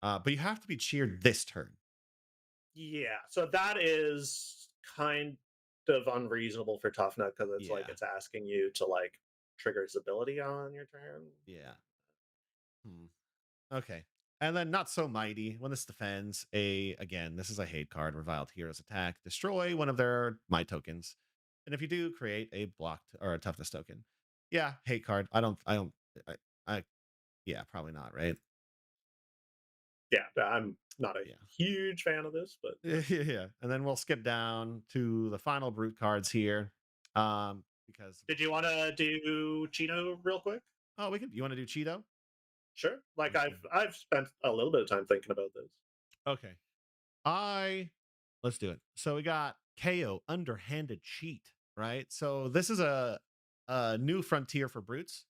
But you have to be cheered this turn. Yeah, so that is kind of unreasonable for Toughnut because it's like Yeah. it's asking you to like trigger his ability on your turn. Yeah. Hmm. Okay. And then not so mighty. When this defends, again, this is a hate card. Reviled heroes attack. Destroy one of their might tokens. And if you do, create a blocked or a toughness token. Yeah, hate card. I yeah, probably not, right? Yeah, I'm not a Yeah. huge fan of this, but Yeah, yeah, yeah. And then we'll skip down to the final brute cards here. Because did you want to do Cheeto real quick? oh, you want to do Cheeto? Sure. Like Let's do I've spent a little bit of time thinking about this. okay. I let's do it. So we got Kayo, underhanded cheat, right? So this is a new frontier for brutes.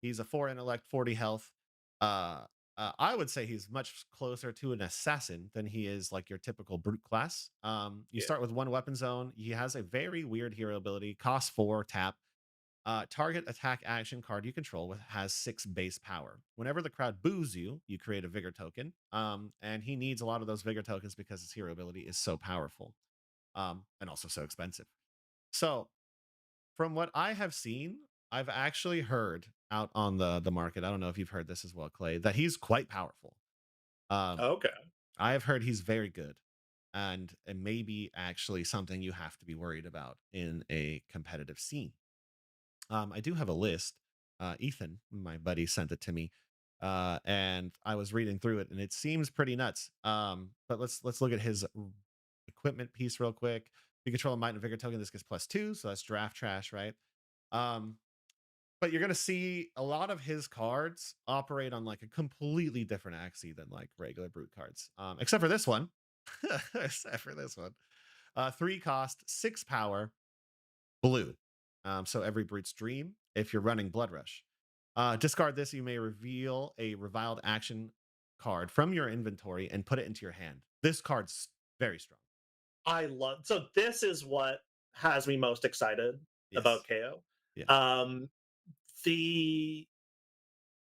He's a 4 intellect, 40 health. Uh, I would say he's much closer to an assassin than he is like your typical brute class. You Yeah. start with 1 weapon zone. He has a very weird hero ability, cost 4, tap. Target attack action card you control has 6 base power. Whenever the crowd boos you, you create a vigor token. And he needs a lot of those vigor tokens because his hero ability is so powerful, and also so expensive. So, from what I have seen, I've actually heard out on the market. I don't know if you've heard this as well, Clay, that he's quite powerful. Um, Okay. I have heard he's very good, and it may be actually something you have to be worried about in a competitive scene. I do have a list. Ethan, my buddy, sent it to me, and I was reading through it, and it seems pretty nuts. But let's look at his equipment piece real quick. You control a might and vigor token. This gets +2, so that's draft trash, right? Um, but you're gonna see a lot of his cards operate on like a completely different axis than like regular brute cards, except for this one. Except for this one. 3 cost, 6 power, blue. So every brute's dream if you're running blood rush. Discard this, you may reveal a reviled action card from your inventory and put it into your hand. This card's very strong. I love so this is what has me most excited Yes. about KO. Yeah. Um the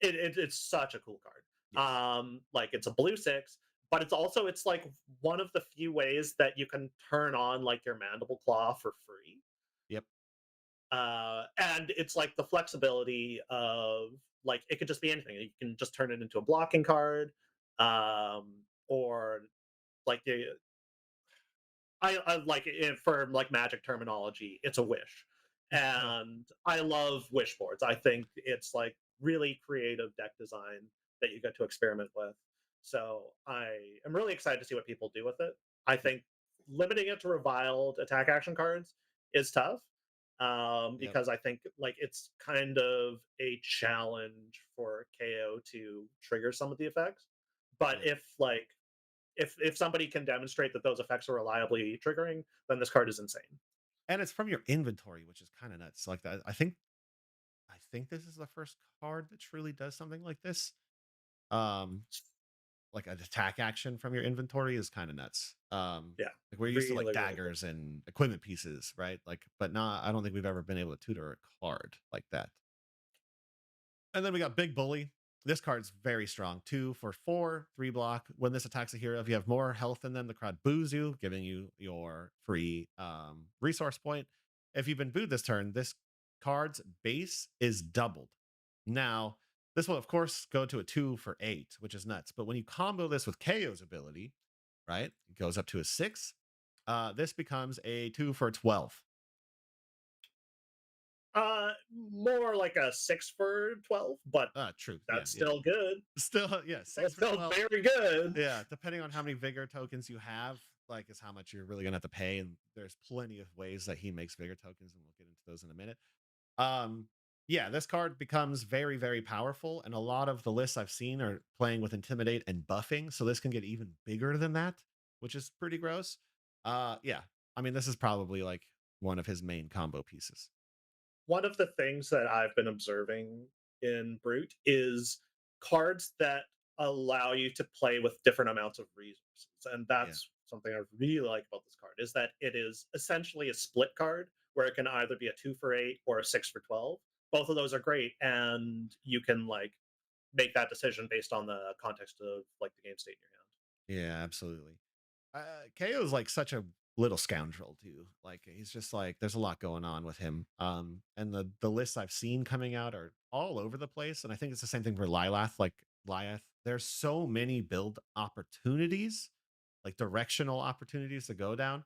it's such a cool card. Yes. Like it's a blue six, but it's like one of the few ways that you can turn on like your mandible claw for free. Yep. And it's like the flexibility of like it could just be anything. You can just turn it into a blocking card, or like I like it for like magic terminology, it's a wish. And I love wish boards. I think it's like really creative deck design that you get to experiment with. So I am really excited to see what people do with it. I Yep. think limiting it to reviled attack action cards is tough. Yep. Because I think like it's kind of a challenge for KO to trigger some of the effects. But Yep. if somebody can demonstrate that those effects are reliably triggering, then this card is insane. And it's from your inventory, which is kind of nuts. Like that. I think this is the first card that truly does something like this. Um, like an attack action from your inventory is kind of nuts. Yeah, Like we're used to like really, really cool. daggers and equipment pieces, right? Like, but not. I don't think we've ever been able to tutor a card like that. And then we got Big Bully. This card's very strong. 2 for 4, 3 block. When this attacks a hero, if you have more health than them, the crowd boos you, giving you your free resource point. If you've been booed this turn, this card's base is doubled. Now, this will, of course, go to a 2 for 8, which is nuts. But when you combo this with Kayo's ability, right, it goes up to a 6. This becomes a 2 for 12. More like a 6 for 12, but True. Yeah, that's yeah. still good. Still, yeah, 6 That's for still 12. very good. Yeah, depending on how many vigor tokens you have, like is how much you're really gonna have to pay. And there's plenty of ways that he makes vigor tokens, and we'll get into those in a minute. Um, yeah, this card becomes very, very powerful, and a lot of the lists I've seen are playing with intimidate and buffing, so this can get even bigger than that, which is pretty gross. Yeah, I mean, this is probably like one of his main combo pieces. One of the things that I've been observing in Brute is cards that allow you to play with different amounts of resources. And Yeah, that's something I really like about this card is that it is essentially a split card where it can either be a 2 for 8 or a 6 for 12. Both of those are great and you can like make that decision based on the context of like the game state in your hand. yeah, absolutely. KO is like such a little scoundrel too. Like he's just like there's a lot going on with him. And the lists I've seen coming out are all over the place. And I think it's the same thing for Lilath. Like Liath, there's so many build opportunities, like directional opportunities to go down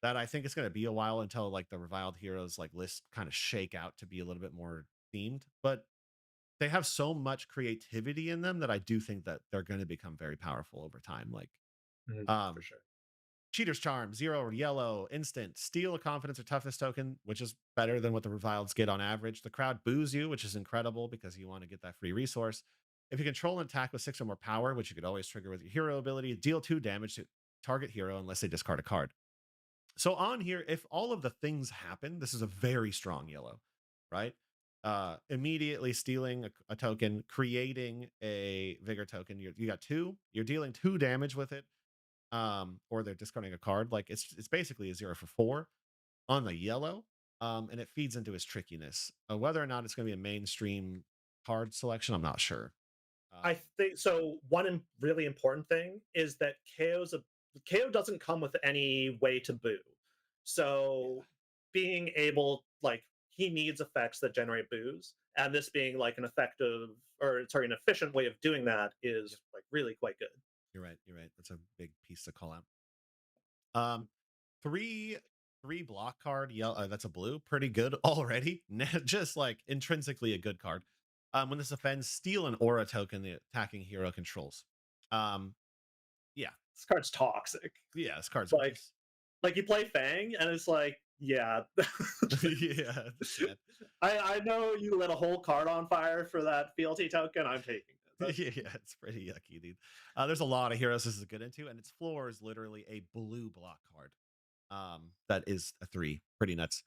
that I think it's going to be a while until like the Reviled Heroes like list kind of shake out to be a little bit more themed. But they have so much creativity in them that I do think that they're going to become very powerful over time. Like For um sure. Cheater's Charm, 0 or yellow, instant, steal a confidence or toughness token, which is better than what the Revileds get on average. The crowd boos you, which is incredible because you want to get that free resource. If you control an attack with 6 or more power, which you could always trigger with your hero ability, deal 2 damage to target hero unless they discard a card. So on here, if all of the things happen, this is a very strong yellow, right? Immediately stealing a token, creating a vigor token. You got 2, you're dealing 2 damage with it, or they're discarding a card. Like it's basically a 0 for 4 on the yellow, and it feeds into his trickiness. Whether or not it's going to be a mainstream card selection, I'm not sure. I think so. Really important thing is that KO doesn't come with any way to boo. Yeah, So being able like he needs effects that generate boos, and this being like an effective or sorry, an efficient way of doing that yep, is like really quite good. you're right. You're right. That's a big piece to call out. Um, three three block card. Yellow. That's a blue. Pretty good already. Just like intrinsically a good card. When this offends, steal an aura token the attacking hero controls. Um, yeah, This card's toxic. yeah. This card's Like just like you play Fang and it's like, yeah. yeah, it's bad. I know you lit a whole card on fire for that fealty token. I'm taking it. Yeah, it's pretty yucky, dude. There's a lot of heroes this is good into, and its floor is literally a blue block card. That is a 3. Pretty nuts.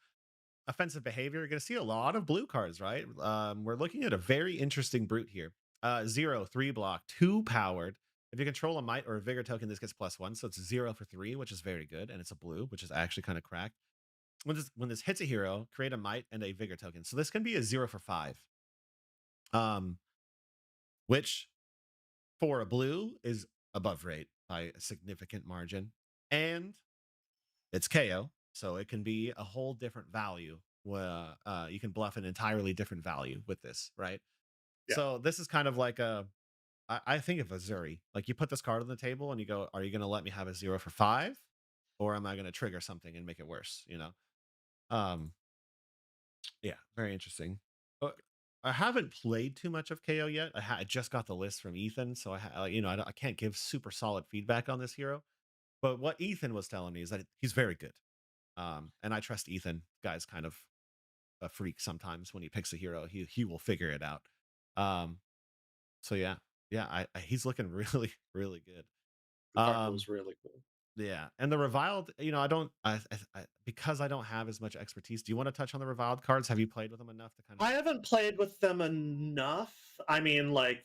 Offensive behavior, you're going to see a lot of blue cards, right? We're looking at a very interesting brute here. 0, 3 block, 2 powered. If you control a might or a vigor token, this gets +1. So it's 0 for 3, which is very good. And it's a blue, which is actually kind of cracked. When this hits a hero, create a might and a vigor token. So this can be a 0 for 5. Um, which for a blue is above rate by a significant margin. And it's KO, so it can be a whole different value. You can bluff an entirely different value with this, right? Yeah. So this is kind of like I think of a Zuri. Like you put this card on the table and you go, are you going to let me have a 0 for 5? Or am I going to trigger something and make it worse? Um, yeah, very interesting. Uh, I haven't played too much of KO yet. I just got the list from Ethan, so I can't give super solid feedback on this hero. But what Ethan was telling me is that he's very good. And I trust Ethan. Guy's kind of a freak sometimes when he picks a hero. He will figure it out. Um, so yeah, he's looking really really good. The card Um, was really cool. yeah, and the reviled, I don't, because I don't have as much expertise. Do you want to touch on the reviled cards? Have you played with them enough to kind of? I haven't played with them enough. I mean, like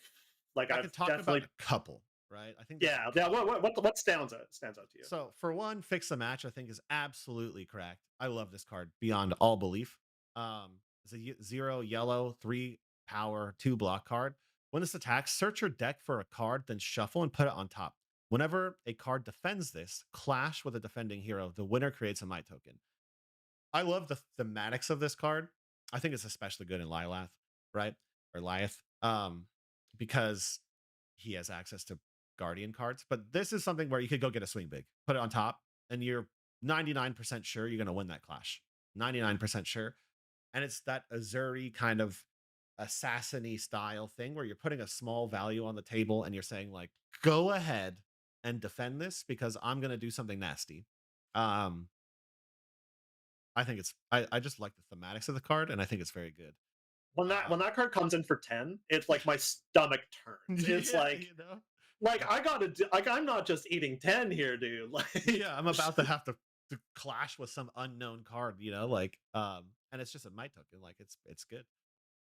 I could I've talk about definitely a couple, right? I think there's yeah a yeah. couple. What stands out to you? So for one, fix the match, I think is absolutely cracked. I love this card beyond all belief. It's a 0 yellow, 3 power, 2 block card. When this attacks, search your deck for a card, then shuffle and put it on top. Whenever a card defends this, clash with a defending hero, the winner creates a might token. I love the thematics of this card. I think it's especially good in Lilath, right? Or Liath. Because he has access to Guardian cards. But this is something where you could go get a swing big, put it on top, and you're 99% sure you're gonna win that clash. 99% sure. And it's that Azuri kind of assassin-y style thing where you're putting a small value on the table and you're saying, like, go ahead and defend this because I'm gonna do something nasty. Um, I think I just like the thematics of the card, and I think it's very good. When that card comes in for 10, it's like my stomach turns. It's Yeah, you know? like I gotta do, like I'm not just eating 10 here, dude. Like Yeah, I'm about to have to clash with some unknown card, like, and it's just a might token, like, it's good.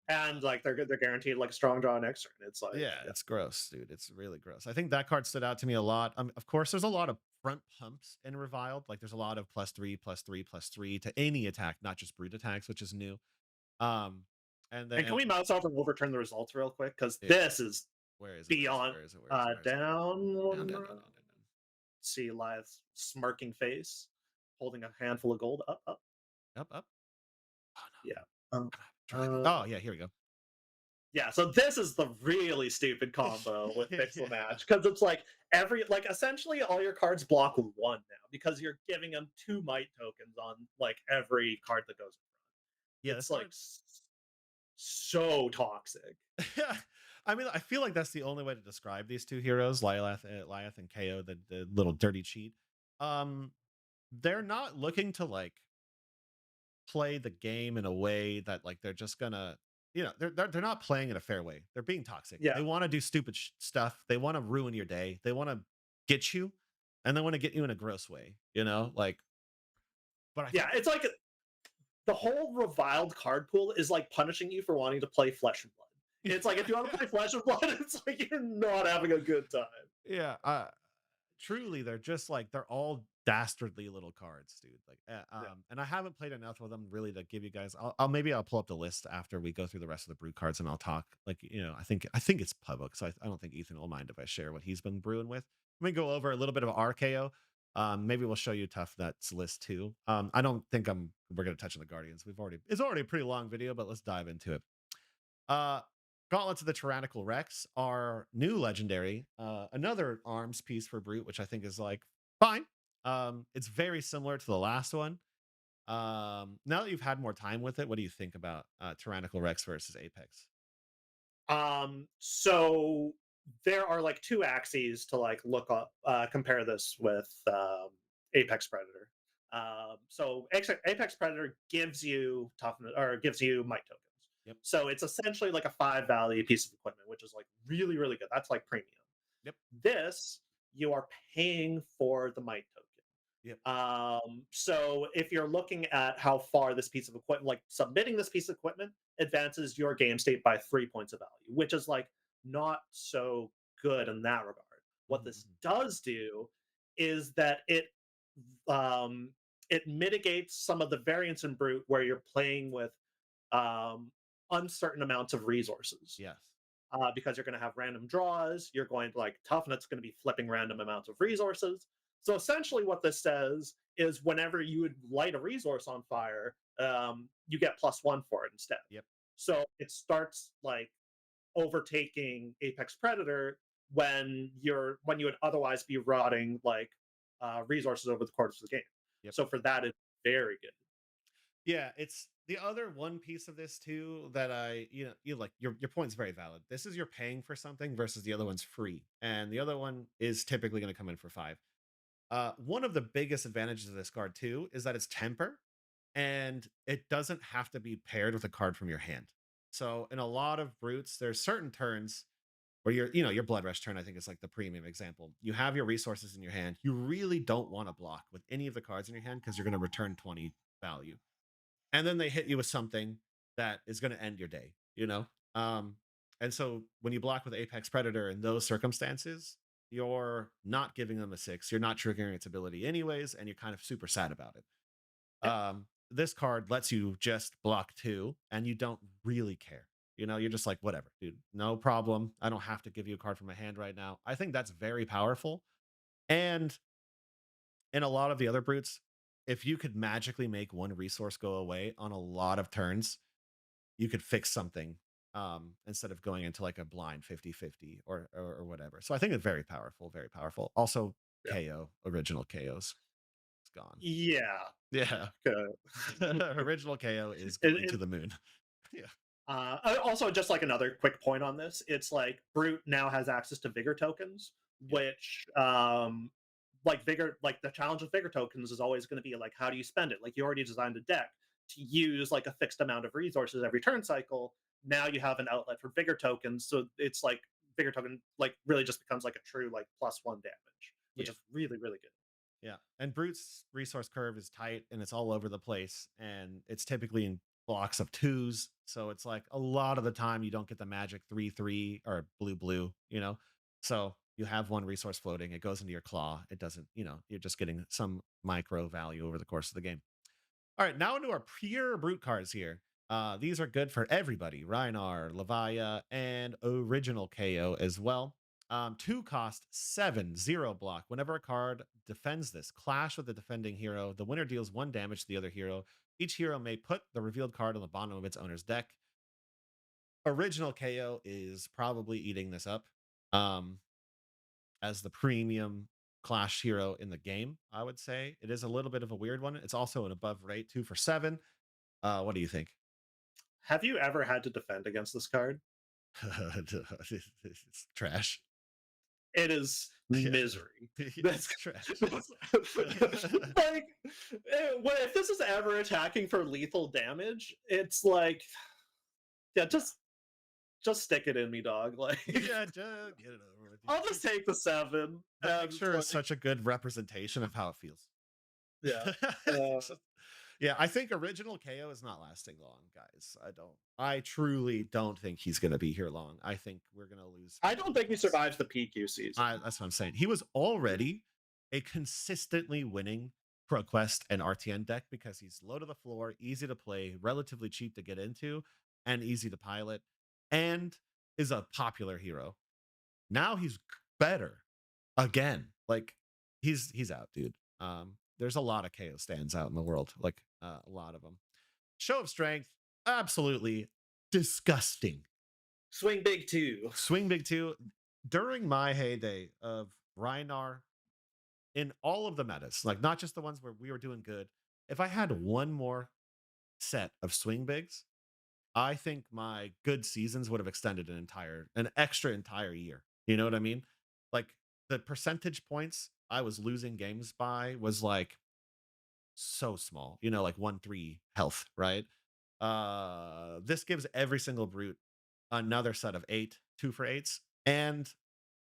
and like they're guaranteed like a strong draw next turn. It's like Yeah, it's gross, dude. It's really gross. I think that card stood out to me a lot. Of course, there's a lot of front pumps in Reviled. Like, there's a lot of +3, +3, +3 to any attack, not just brute attacks, which is new. Um, and and can then we mouse over and overturn the results real quick? Because yeah, this is where is it? Where is it? beyond Where is it? Where is it? Where is it? down Down, one. down, down, down, down, down. See Liath's smirking face, holding a handful of gold. Up, up. Up, up. Oh Yeah. no. Um, Driving. Oh yeah, here we go. yeah, so this is the really stupid combo with Fix the Yeah. Match because it's like essentially all your cards block one now because you're giving them two might tokens on like every card that goes in Yeah, front. this It's like card. so toxic. Yeah. I mean, I feel like that's the only way to describe these two heroes, Lyath and Kayo, the little dirty cheat. Um, they're not looking to like play the game in a way that like they're just gonna, they're not playing in a fair way. They're being toxic. Yeah, They want to do stupid stuff. They want to ruin your day. They want to get you, and they want to get you in a gross way. Like. But I yeah, think. it's like the whole reviled card pool is like punishing you for wanting to play Flesh and Blood. It's like if you want to play Flesh and Blood, it's like you're not having a good time. Yeah. Truly, they're just like they're all dastardly little cards, dude. Like, Yeah. and I haven't played enough with them really to give you guys. I'll maybe I'll pull up the list after we go through the rest of the brew cards, and I'll talk. Like, I think it's public, so I don't think Ethan will mind if I share what he's been brewing with. Let me go over a little bit of RKO. Maybe we'll show you Toughnut's list too. I don't think we're gonna touch on the Guardians. It's already a pretty long video, but let's dive into it. Uh, Gauntlets of the Tyrannical Rex are new legendary. Another arms piece for Brute, which I think is like fine. It's very similar to the last one. Now that you've had more time with it, what do you think about Tyrannical Rex versus Apex? So there are like two axes to like look up, compare this with Apex Predator. So Apex Predator gives you toughness or gives you might tokens. Yep. So it's essentially like a 5 value piece of equipment, which is like really, really good. That's like premium. Yep. This you are paying for the might token. Yep. So if you're looking at how far this piece of equipment, like submitting this piece of equipment, advances your game state by 3 points of value, which is like not so good in that regard. What this Mhm. does do is that um, it mitigates some of the variance in brute where you're playing with um, uncertain amounts of resources Yes. because you're going to have random draws. You're going to like Toughnut's going to be flipping random amounts of resources. So essentially, what this says is whenever you would light a resource on fire, you get +1 for it instead. Yep. So it starts like overtaking Apex Predator when you would otherwise be rotting like resources over the course of the game. Yep. So for that, it's very good. Yeah, it's the other one piece of this too that you like your point's very valid. This is you're paying for something versus the other one's free, and the other one is typically going to come in for 5. One of the biggest advantages of this card too is that it's temper, and it doesn't have to be paired with a card from your hand. So in a lot of brutes, there's certain turns where your blood rush turn, I think is like the premium example. You have your resources in your hand. You really don't want to block with any of the cards in your hand because you're going to return 20 value. And then they hit you with something that is going to end your day. Um, and so when you block with Apex Predator in those circumstances, you're not giving them a 6. You're not triggering its ability anyways, and you're kind of super sad about it. Yep. This card lets you just block 2, and you don't really care. You know, you're just like, whatever, dude, no problem. I don't have to give you a card from my hand right now. I think that's very powerful. And in a lot of the other brutes, if you could magically make one resource go away on a lot of turns, you could fix something instead of going into like a blind 50-50 or whatever. So I think it's very powerful, very powerful. Also, Yeah. KO, original KO's it's gone. Yeah. Yeah. Good. Original KO is It, going to it, the moon. Yeah. also, just like another quick point on this, it's like Brute now has access to Vigor tokens, Yep. which like Vigor, like the challenge with Vigor tokens is always going to be like, how do you spend it? Like you already designed a deck to use like a fixed amount of resources every turn cycle. Now you have an outlet for Vigor tokens, so it's like Vigor token like really just becomes like a true like +1 damage, which Yeah. is really really good. Yeah. And Brute's resource curve is tight and it's all over the place. And it's typically in blocks of twos. So it's like a lot of the time you don't get the magic 3-3 or blue, you know? So you have one resource floating, it goes into your claw. It doesn't, you know, you're just getting some micro value over the course of the game. All right, now into our pure brute cards here. These are good for everybody. Rhinar, Levia, and original KO as well. 2 cost 7/0 block. Whenever a card defends this, clash with the defending hero, the winner deals 1 damage to the other hero. Each hero may put the revealed card on the bottom of its owner's deck. Original KO is probably eating this up um, as the premium clash hero in the game, I would say. It is a little bit of a weird one. It's also an above rate 2 for 7. What do you think? Have you ever had to defend against this card? It's trash. It is Yeah, misery. That's, it's trash. that's like if this is ever attacking for lethal damage, it's like yeah, just stick it in me, dog. Like Yeah, just get it over with. I'll just take the 7 The and it's picture is like such a good representation of how it feels. yeah. It's just- yeah, I think original KO is not lasting long, guys. I truly don't think he's going to be here long. I think we're going to lose. I don't think he survives the PQ season. That's what I'm saying. He was already a consistently winning ProQuest and RTN deck because he's low to the floor, easy to play, relatively cheap to get into, and easy to pilot, and is a popular hero. Now he's better again. Like he's out, dude. There's a lot of KO stands out in the world, like a lot of them. Show of strength, absolutely disgusting. Swing big too. Swing big two. During my heyday of Rhinar in all of the metas, like not just the ones where we were doing good. If I had one more set of swing bigs, I think my good seasons would have extended an extra entire year. You know what I mean? Like the percentage points I was losing games by was like so small, you know, like 1-3 health, right? This gives every single brute another set of 8 2 for 8s, and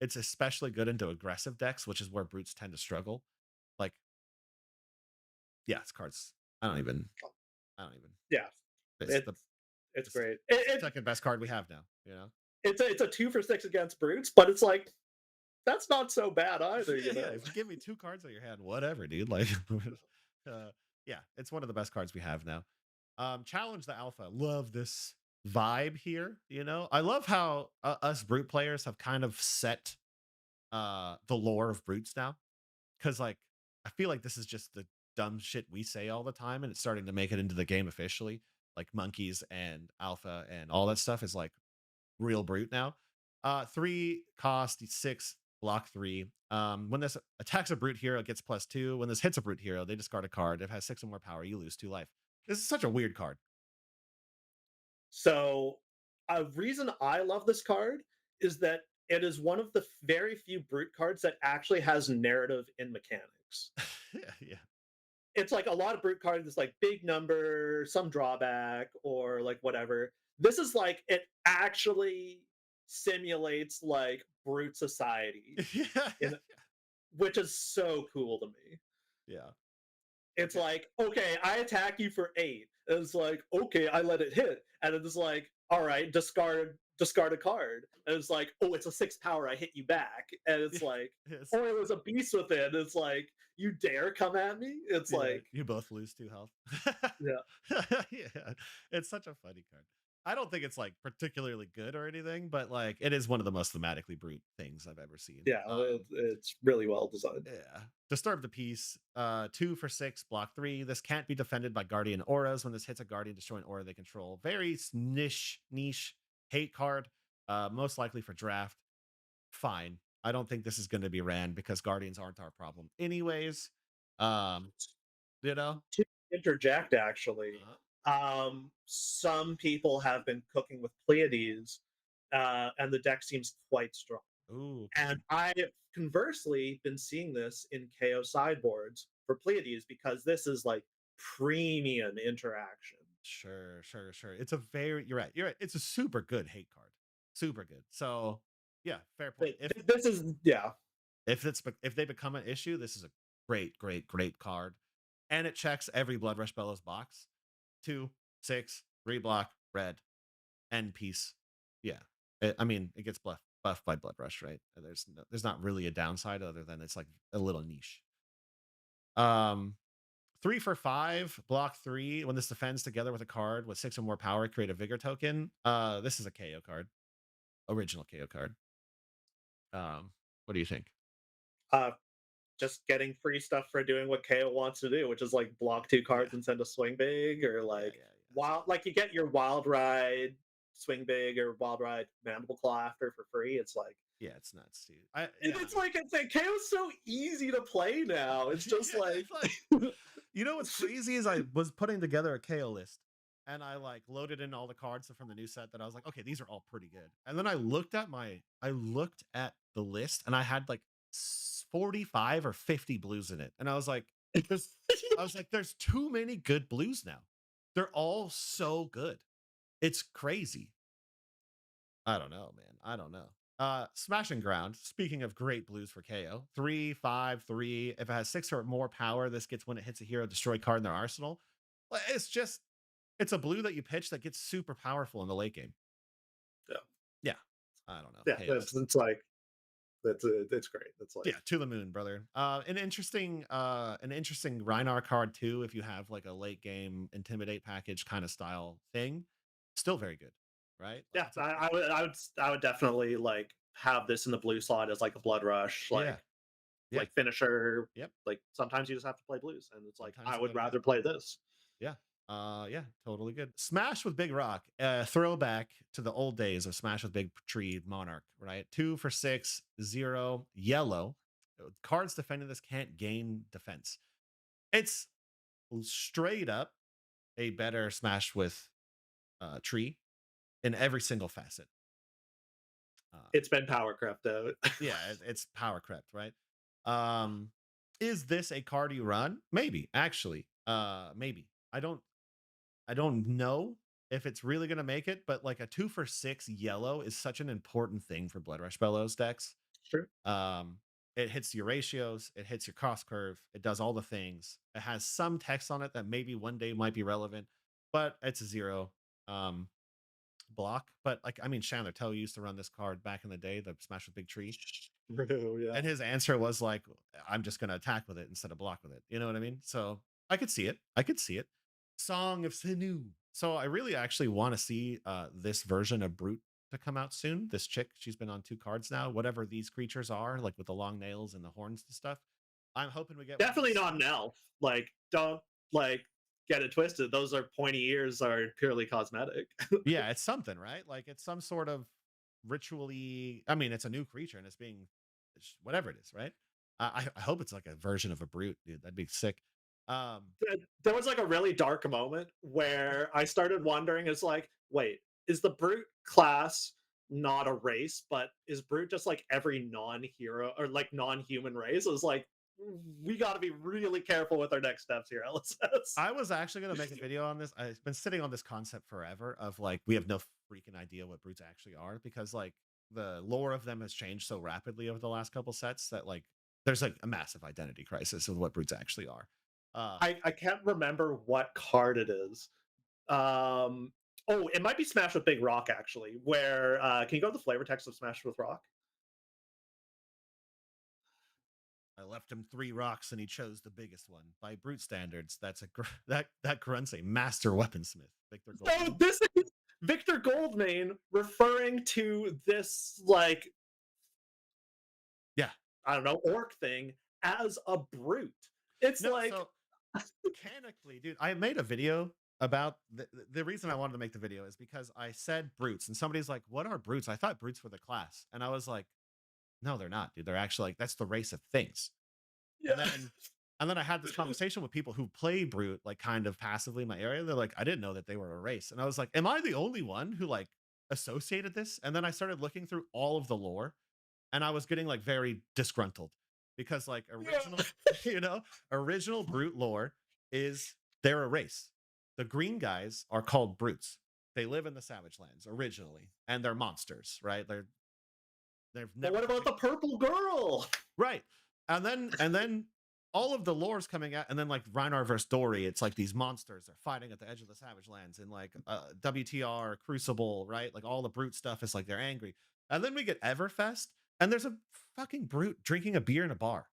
it's especially good into aggressive decks, which is where brutes tend to struggle. Like, yeah, it's cards. I don't even. Yeah. It's It's the it's it's great. second best card we have now. You know. It's a 2 for 6 against brutes, but it's like that's not so bad either, Yeah, you yeah. know. If you give me 2 cards on your hand, whatever, dude. Like, yeah, it's one of the best cards we have now. Challenge the alpha. Love this vibe here. You know, I love how us brute players have kind of set the lore of brutes now, because like I feel like this is just the dumb shit we say all the time, and it's starting to make it into the game officially. Like monkeys and alpha and all that stuff is like real brute now. 3 cost 6 block 3. When this attacks a brute hero, it gets +2. When this hits a brute hero, they discard a card. If it has 6 or more power, you lose 2 life. This is such a weird card. So, a reason I love this card is that it is one of the very few brute cards that actually has narrative in mechanics. Yeah, yeah. It's like a lot of brute cards is like big number, some drawback, or like whatever. This is like it actually simulates like brute society, Yeah, in, which is so cool to me. yeah. It's Okay. like, okay, I attack you for 8. And it's like, okay, I let it hit. And it's like, all right, discard a card. And it's like, oh, it's a 6 power, I hit you back. And it's like, Yes. or it was a beast within. It's like, you dare come at me? It's Yeah, like, you both lose 2 health. yeah. Yeah, it's such a funny card. I don't think it's like particularly good or anything, but like it is one of the most thematically brute things I've ever seen. Yeah, it's really well designed. Yeah. Disturb the Peace, 2 for 6, block 3. This can't be defended by Guardian auras. When this hits a Guardian, destroy an aura they control. Very niche hate card, most likely for draft. Fine. I don't think this is going to be ran because Guardians aren't our problem, anyways. Um, you know. To interject, actually, Uh, some people have been cooking with Pleiades, and the deck seems quite strong. ooh, And I've conversely been seeing this in KO sideboards for Pleiades because this is like premium interaction. sure. It's a very you're right. You're right. It's a super good hate card. Super good. So yeah, fair point. This is, yeah, If they become an issue, this is a great card. And it checks every Blood Rush Bellows box. 2, 6, reblock, red, end piece. Yeah. I mean, it gets buffed by Blood Rush, right? There's not really a downside other than it's like a little niche. Um 3 for 5, block 3. When this defends together with a card with 6 or more power, create a vigor token. This is a KO card. Original KO card. What do you think? uh, just getting free stuff for doing what KO wants to do, which is like block two Yeah. cards and send a swing big, or Yeah, like yeah, yeah. wild, like you get your wild ride swing big or wild ride mandible claw after for free. It's like Yeah, it's nuts, dude. it's like KO's so easy to play now. It's just Yeah, like it's like you know what's crazy is I was putting together a KO list and I like loaded in all the cards from the new set that I was like, okay, these are all pretty good. And then I looked at the list and I had like 45 or 50 blues in it. And there's I was like, there's too many good blues now. They're all so good. It's crazy. I don't know, man. I don't know. Smashing Ground. Speaking of great blues for KO, 3, 5, 3. If it has 6 or more power, this gets when it hits a hero, destroy card in their arsenal. It's a blue that you pitch that gets super powerful in the late game. yeah, Yeah, I don't know. yeah. KO. It's like it's great. It's like Yeah, to the moon, brother. An interesting Rhinar card too. If you have like a late game intimidate package kind of style thing, still very good, right? Like yeah. I would definitely like have this in the blue slot as like a blood rush, yeah, yeah, like finisher. yep. Like sometimes you just have to play blues, and it's like Sometimes I you would gotta rather play this. Yeah. Yeah, totally good. Smash with Big Rock. Throwback to the old days of Smash with Big Tree Monarch, right? 2 for 6, 0, yellow. Cards defending this can't gain defense. It's straight up a better Smash with Tree in every single facet. Uh, It's been power crept out. yeah, it's power crept, right? Um, is this a card you run? Maybe, actually. Maybe. I don't know if it's really going to make it, but like a 2 for 6 yellow is such an important thing for Blood Rush Bellows decks. Sure. Um, it hits your ratios, it hits your cost curve, it does all the things. It has some text on it that maybe one day might be relevant, but it's a 0 um, block. But like, I mean, Chandler Tell used to run this card back in the day, the Smash with Big Tree. True, yeah. And his answer was like, I'm just going to attack with it instead of block with it. You know what I mean? So I could see it. I could see it. Song of Sinew. So I really actually want to see this version of Brute to come out soon. This chick, she's been on 2 cards now. Whatever these creatures are, like with the long nails and the horns and stuff. I'm hoping we get one of Definitely these not soon. an elf. Like, don't like get it twisted. Those are pointy ears are purely cosmetic. Yeah, it's something, right? Like it's some sort of ritually. I mean, it's a new creature and whatever it is, right? I hope it's like a version of a Brute, dude. That'd be sick. Um, There was like a really dark moment where I started wondering, it's like, wait, is the brute class not a race, but is brute just like every non-hero or like non-human race? It was like, we got to be really careful with our next steps here, LSS. I was actually going to make a video on this. I've been sitting on this concept forever of like, we have no freaking idea what brutes actually are because like the lore of them has changed so rapidly over the last couple sets that like there's like a massive identity crisis of what brutes actually are. Uh, I can't remember what card it is. Um, oh, it might be Smash with Big Rock actually. Where can you go to the flavor text of Smash with Rock? I left him 3 rocks and he chose the biggest one. By brute standards, that grunts a master weaponsmith. Victor So Goldblum. Victor Goldmain referring to this like Yeah. I don't know orc thing as a brute. It's No, like so mechanically, dude, I made a video about the reason I wanted to make the video is because I said brutes, and somebody's like, "What are brutes?" I thought brutes were the class, and I was like, "No, they're not, dude. They're actually like that's the race of things." And yeah. then and then I had this conversation with people who play brute like kind of passively in my area. They're like, "I didn't know that they were a race," and I was like, "Am I the only one who like associated this?" And then I started looking through all of the lore, and I was getting like very disgruntled because like original, Yeah. you know, original brute lore is they're a race. The green guys are called brutes. They live in the Savage Lands originally, and they're monsters, right? They've But never what about the purple girl? right, and then all of the lore's coming out, and then like Rhinar versus Dory, it's like these monsters are fighting at the edge of the Savage Lands, and like WTR Crucible, right? Like all the brute stuff is like they're angry, and then we get Everfest, and there's a fucking brute drinking a beer in a bar,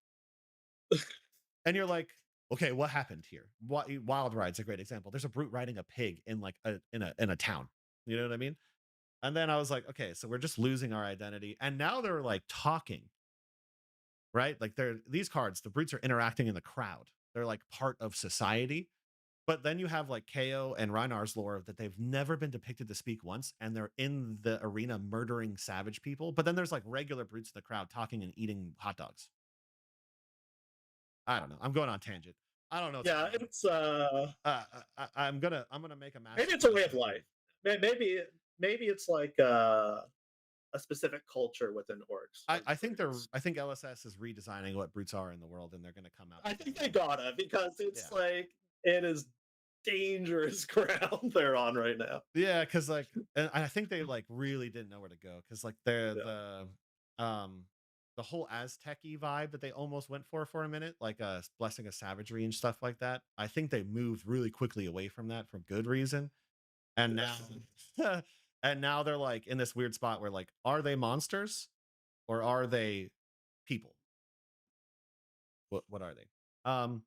and you're like, okay, what happened here? Wild Ride's a great example. There's a brute riding a pig in like in a town. You know what I mean? And then I was like, okay, so we're just losing our identity, and now they're like talking, right? Like they're these cards, the brutes are interacting in the crowd. They're like part of society. But then you have like Kayo and Rhinar's lore that they've never been depicted to speak once, and they're in the arena murdering savage people. But then there's like regular brutes in the crowd talking and eating hot dogs. I don't know. I'm going on tangent. I don't know what's Yeah, going on. it's I'm gonna make a maybe master it's a way class. of life. Maybe it's like a specific culture within orcs. I, As I think they're brutes. I think LSS is redesigning what brutes are in the world, and they're gonna come out I with think something they new. gotta because it's Yeah. like it is dangerous ground they're on right now. Yeah, because like, and I think they like really didn't know where to go because like they're Yeah. um the whole Aztec-y vibe that they almost went for a minute, like blessing of savagery and stuff like that. I think they moved really quickly away from that for good reason, and Yeah. now and now they're like in this weird spot where like, are they monsters or are they people? What are they? Um,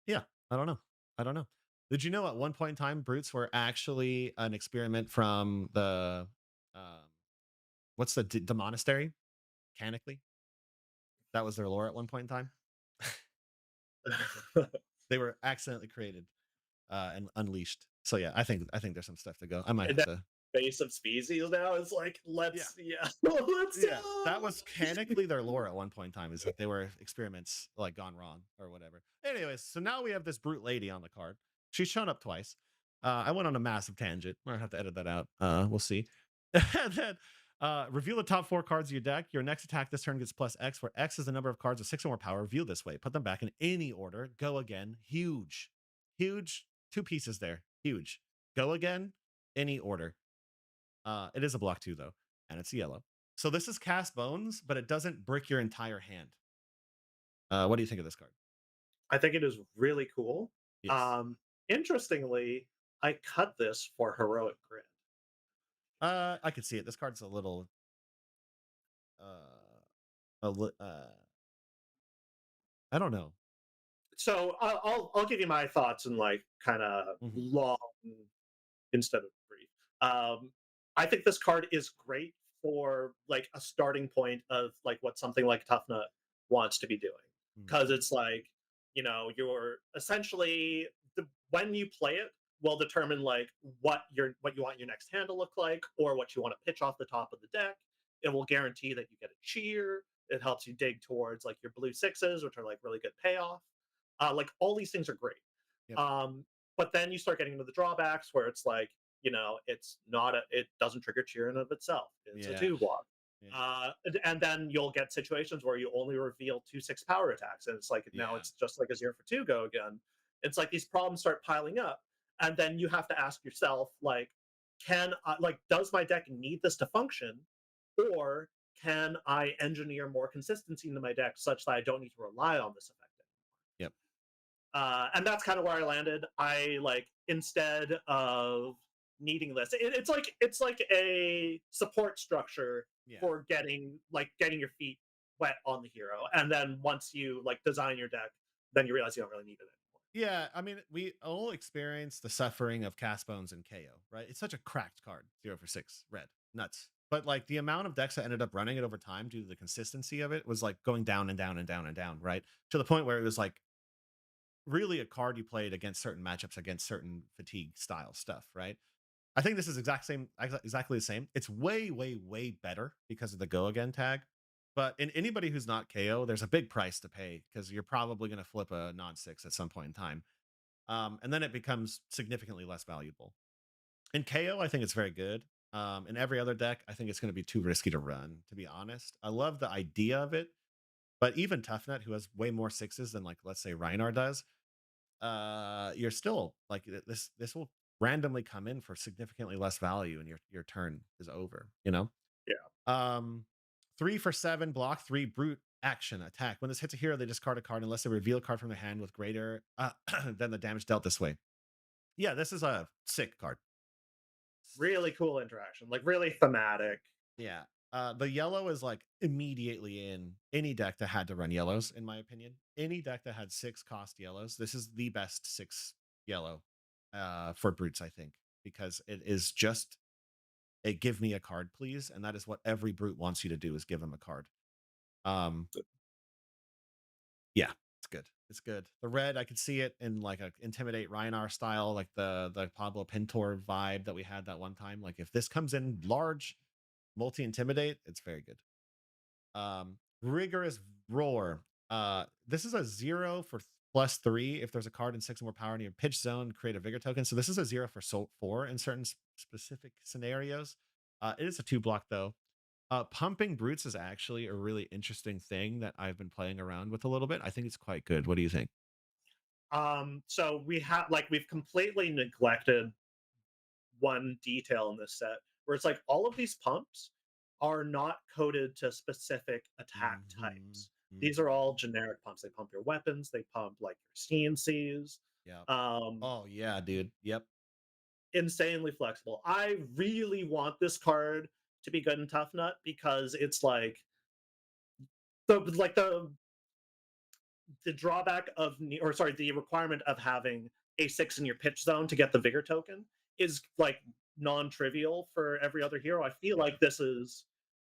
yeah, I don't know. I don't know. Did you know at one point in time, brutes were actually an experiment from um, what's the monastery? Mechanically, that was their lore at one point in time. They were accidentally created and unleashed. So yeah, I think there's some stuff to go. I might And have that to. base of species now is like Yeah, let's yeah. go. That was canonically their lore at one point in time. Is that they were experiments like gone wrong or whatever. Anyways, so now we have this brute lady on the card. She's shown up twice. I went on a massive tangent. I have to edit that out. We'll see. And then reveal the top 4 cards of your deck. Your next attack this turn gets plus X, where X is the number of cards with 6 or more power. Reveal this way. Put them back in any order. Go again. Huge. Huge. 2 pieces there. Huge. Go again. Any order. It is a block 2 though, and it's yellow. So this is cast bones, but it doesn't brick your entire hand. What do you think of this card? I think it is really cool. Yes. Um, interestingly, I cut this for heroic grid. I could see it. This card's a little I don't know. So I'll give you my thoughts in like kind of Mhm. long instead of brief. I think this card is great for like a starting point of like what something like Tuffnut wants to be doing, Mhm. because it's like you're essentially when you play it will determine like what you want your next hand to look like or what you want to pitch off the top of the deck. It will guarantee that you get a cheer. It helps you dig towards like your blue sixes, which are like really good payoff. Like all these things are great. Yep. Um, but then you start getting into the drawbacks where it's like, it's not it doesn't trigger cheer in of itself. It's a Yeah. 2 block. Yeah. And then you'll get situations where you only reveal 2/6 power attacks. And it's like now Yeah. it's just like a 0 for 2 go again. It's like these problems start piling up. And then you have to ask yourself, like, does my deck need this to function? Or can I engineer more consistency into my deck such that I don't need to rely on this effect? Yep. And that's kind of where I landed. I like instead of needing this, it's like a support structure Yeah. for getting your feet wet on the hero, and then once you like design your deck, then you realize you don't really need it Yeah, I mean, we all experienced the suffering of cast bones and KO, right? It's such a cracked card, 0 for 6, red, nuts. But like the amount of decks that ended up running it over time due to the consistency of it was like going down and down and down and down, right? To the point where it was like really a card you played against certain matchups, against certain fatigue style stuff, right? I think this is exactly the same. It's way, way, way better because of the go again tag. But in anybody who's not KO, there's a big price to pay because you're probably going to flip a non-6 at some point in time. And then it becomes significantly less valuable. In KO, I think it's very good. In every other deck, I think it's going to be too risky to run, to be honest. I love the idea of it, but even Tuffnut, who has way more sixes than like let's say Rhinar does, you're still like this will randomly come in for significantly less value and your turn is over, you know? Yeah. Um 3 for 7, block 3, brute action attack. When this hits a hero, they discard a card unless they reveal a card from their hand with greater than the damage dealt this way. Yeah, this is a sick card. Really cool interaction, like really thematic. Yeah. The yellow is like immediately in any deck that had to run yellows, in my opinion. Any deck that had 6 cost yellows, this is the best 6 yellow for brutes, I think, because it is just a give me a card, please. And that is what every brute wants you to do is give them a card. Um, yeah, it's good. It's good. The red, I could see it in like a intimidate Rhinar style, like the Pablo Pintor vibe that we had that one time. Like if this comes in large, multi intimidate, it's very good. Rigorous roar. This is a 0 for +3 if there's a card in 6 or more power in your pitch zone, create a vigor token. So this is a 0 for 4 in certain specific scenarios. It is a 2 block though. Pumping brutes is actually a really interesting thing that I've been playing around with a little bit. I think it's quite good. What do you think? So we've completely neglected one detail in this set where it's like all of these pumps are not coded to specific attack Hmm. types. These are Hmm. all generic pumps. They pump your weapons, they pump like your CNCs. Yeah. Um, Oh yeah, dude. Yep. Insanely flexible. I really want this card to be good in Tough Nut because it's like the drawback of or sorry, the requirement of having a 6 in your pitch zone to get the vigor token is like non-trivial for every other hero. I feel Yeah. like this is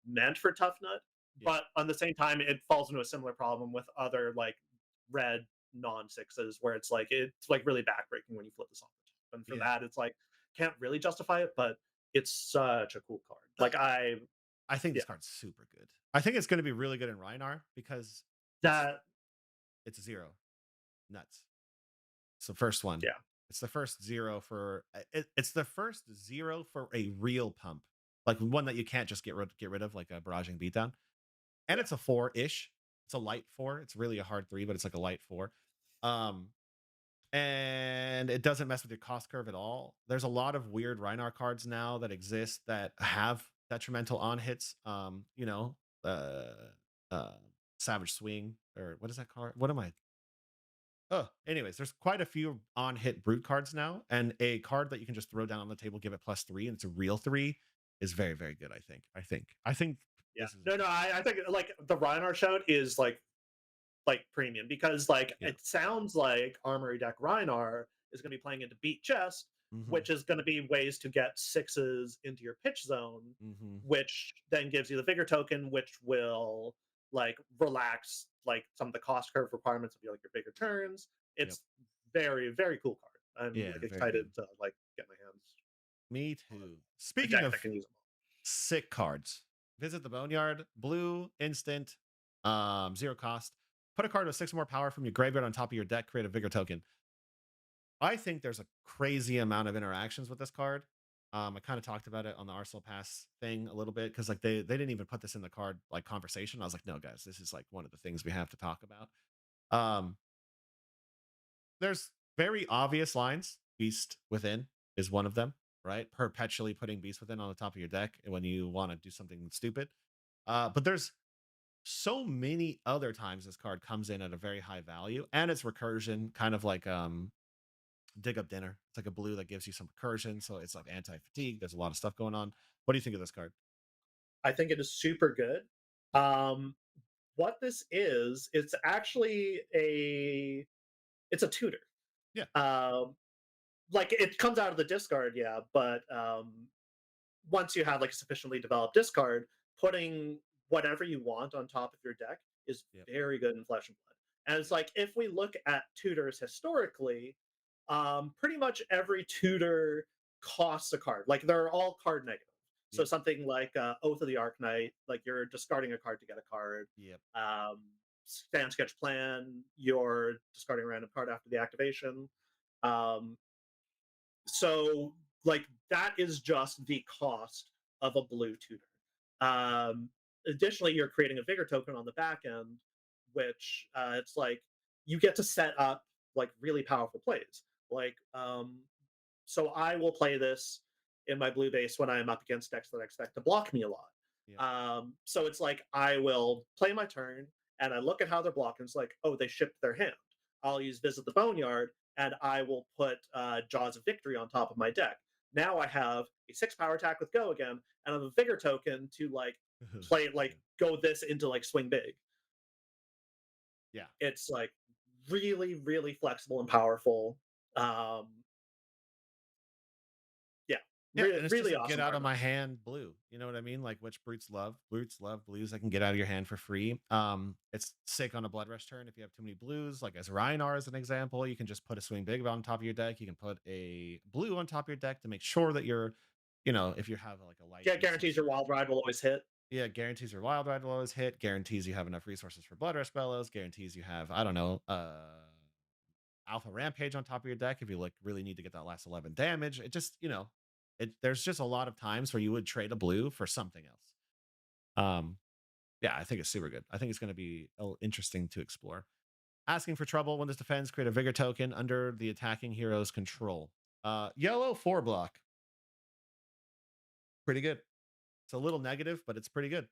meant for Tough Nut, Yeah. but on the same time, it falls into a similar problem with other like red non-sixes where it's like really backbreaking when you flip this off. And for Yeah. that, it's like can't really justify it, but it's such a cool card. Uh, Like I I think yeah, this card's super good. I think it's going to be really good in Rhinar because it's that it's a 0 nuts. It's the first one. yeah, It's the first 0 for it's the first 0 for a real pump, like one that you can't just get rid of, like a barraging beatdown. And yeah. it's a 4-ish. It's a light 4. It's really a hard 3, but it's like a light 4. Um, and it doesn't mess with your cost curve at all. There's a lot of weird Rhinar cards now that exist that have detrimental on hits. Uh, uh, Savage Swing or what is that card? What am I? Oh, anyways, there's quite a few on hit brute cards now, and a card that you can just throw down on the table, give it +3, and it's a real 3 is very, very good. I think Yeah. this is No, I think like the Rhinar shout is like premium because like yeah. it sounds like Armory deck Rhinar is going to be playing into beat chest, Hmm. which is going to be ways to get sixes into your pitch zone, Hmm. which then gives you the vigor token, which will like relax like some of the cost curve requirements of your like your bigger turns. Yep. It's very cool card. I'm Yeah, like very excited good. to like get my hands Me on too. a Speaking deck of that can use them. sick cards, visit the Boneyard, blue, instant, 0 cost. Put a card with 6 more power from your graveyard on top of your deck, create a vigor token. I think there's a crazy amount of interactions with this card. I kind of talked about it on the Arsenal Pass thing a little bit because like they didn't even put this in the card like conversation. I was like, no, guys, this is like one of the things we have to talk about. Um, there's very obvious lines. Beast Within is one of them, right? Perpetually putting Beast Within on the top of your deck when you want to do something stupid. But there's so many other times this card comes in at a very high value, and it's recursion, kind of like Dig Up Dinner. It's like a blue that gives you some recursion, so it's like anti-fatigue. There's a lot of stuff going on. What do you think of this card? I think it is super good. What this is, it's actually it's a tutor. Yeah. Um, like it comes out of the discard, yeah, but once you have like a sufficiently developed discard, putting whatever you want on top of your deck is Yep. very good in Flesh and Blood. And it's Yep. like if we look at tutors historically, pretty much every tutor costs a card. Like they're all card negative. So Yep. something like Oath of the Arknight, like you're discarding a card to get a card. Yep. Stand Sketch Plan, you're discarding a random card after the activation. Um, so like that is just the cost of a blue tutor. Additionally, you're creating a vigor token on the back end, which it's like you get to set up like really powerful plays. Like so I will play this in my blue base when I'm up against decks that I expect to block me a lot. Yep. So it's like I will play my turn and I look at how they're blocking. It's like, oh, they shipped their hand. I'll use Visit the Boneyard and I will put Jaws of Victory on top of my deck. Now I have a 6 power attack with Go again, and I have a Vigor token to like play Yeah. like go this into like swing big. Yeah. It's like really, really flexible and powerful. Um, yeah, Yeah, really, and it's just really a get awesome out of card. my hand blue. You know what I mean? Like which brutes love. Brutes love blues that can get out of your hand for free. It's sick on a blood rush turn if you have too many blues. Like as Rhinar as an example, you can just put a swing big on top of your deck. You can put a blue on top of your deck to make sure that you're, if you have like a light Yeah, guarantees resource. your Wild Ride will always hit. Yeah, guarantees your wild ride will always hit, guarantees you have enough resources for blood rush bellows, guarantees you have, I don't know, Alpha Rampage on top of your deck if you like really need to get that last 11 damage. It just, there's just a lot of times where you would trade a blue for something else. Um, yeah, I think it's super good. I think it's going to be interesting to explore. Asking for trouble when this defends, create a vigor token under the attacking hero's control. Yellow 4 block, pretty good. It's a little negative, but it's pretty good.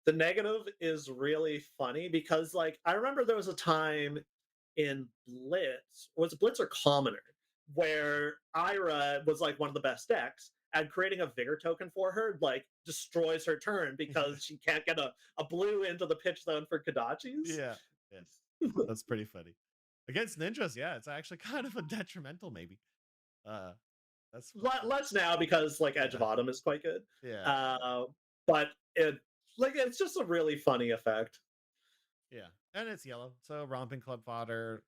The negative is really funny because like I remember there was a time in Blitz, was it Blitz or Commoner, where Ira was like one of the best decks, and creating a vigor token for her like destroys her turn because she can't get a blue into the pitch zone for Kodachis. Yeah, yeah, that's pretty funny. Against ninjas, yeah, it's actually kind of a detrimental, maybe. Uh, that's Less now because like Edge of yeah, Autumn is quite good, yeah, uh, but it's just a really funny effect. yeah, and it's yellow, so romping club fodder,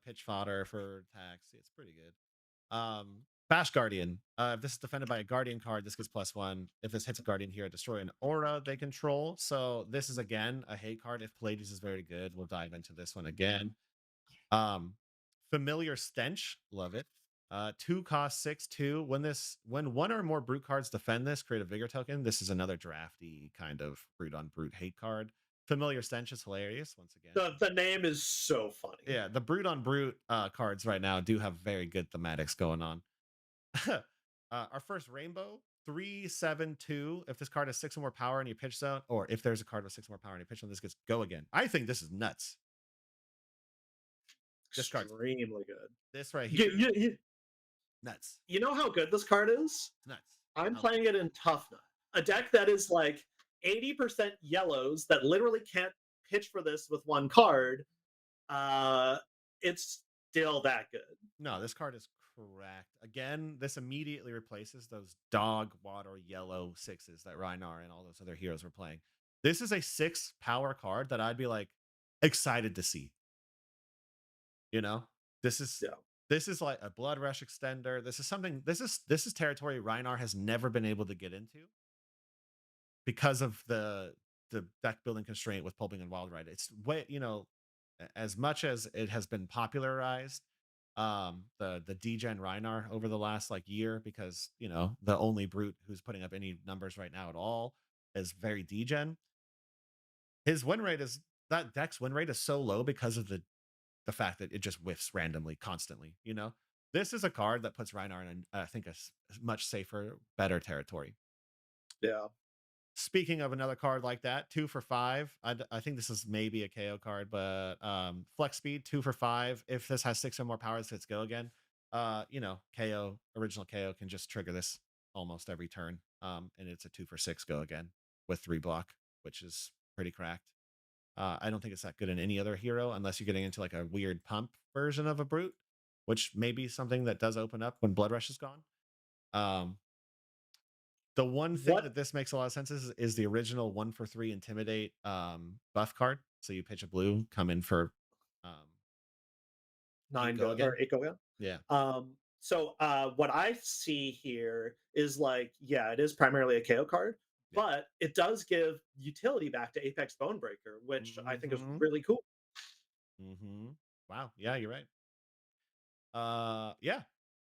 pitch fodder for tax. It's pretty good. Bash Guardian. If this is defended by a Guardian card, this gets +1. If this hits a Guardian hero, destroy an aura they control. So this is again a hate card. If Pallades is very good, we'll dive into this one again. Um, Familiar Stench, love it. 2 cost 6/2. When one or more brute cards defend this, create a vigor token. This is another drafty kind of brute on brute hate card. Familiar Stench is hilarious once again. The name is so funny. Yeah, the brute on brute cards right now do have very good thematics going on. Our first rainbow 3/7/2. If this card has 6 or more power in your pitch zone, or if there's a card with 6 more power in your pitch zone, this gets go again. I think this is nuts. This card's Extremely good. this right You, here, you, you, nuts. you know how good this card is? It's nuts. I'm I love playing it in Tuffnut, a deck that is like 80% yellows that literally can't pitch for this with one card. Uh, it's still that good. No, this card is correct. Again, this immediately replaces those dog water yellow 6s that Rhinar and all those other heroes were playing. This is a 6 power card that I'd be like excited to see. You know, this is Yeah. this is like a blood rush extender. This is something. This is territory Rhinar has never been able to get into because of the deck building constraint with pulping and wild ride. It's way as much as it has been popularized, the Degen Rhinar over the last like year, because the only brute who's putting up any numbers right now at all is very Degen. His win rate is that deck's win rate is so low because of the fact that it just whiffs randomly constantly. This is a card that puts Rhinar in I think a much safer, better territory. Yeah. Speaking of another card like that, 2 for 5. I think this is maybe a KO card, but flex speed 2 for 5. If this has 6 or more powers, let's go again. KO original KO can just trigger this almost every turn. And it's a 2 for 6 go again with 3 block, which is pretty cracked. I don't think it's that good in any other hero unless you're getting into like a weird pump version of a brute. which may be something that does open up when Blood Rush is gone. Um, the one thing What that this makes a lot of sense is the original 1 for 3 Intimidate buff card. So you pitch a blue, come in for um, 8 9 go go or again. 8 go? Yeah. What I see here is like, yeah, it is primarily a KO card, Yeah. but it does give utility back to Apex Bonebreaker, which I think is Hmm. really cool. Hmm. Wow. Yeah, you're right. Yeah.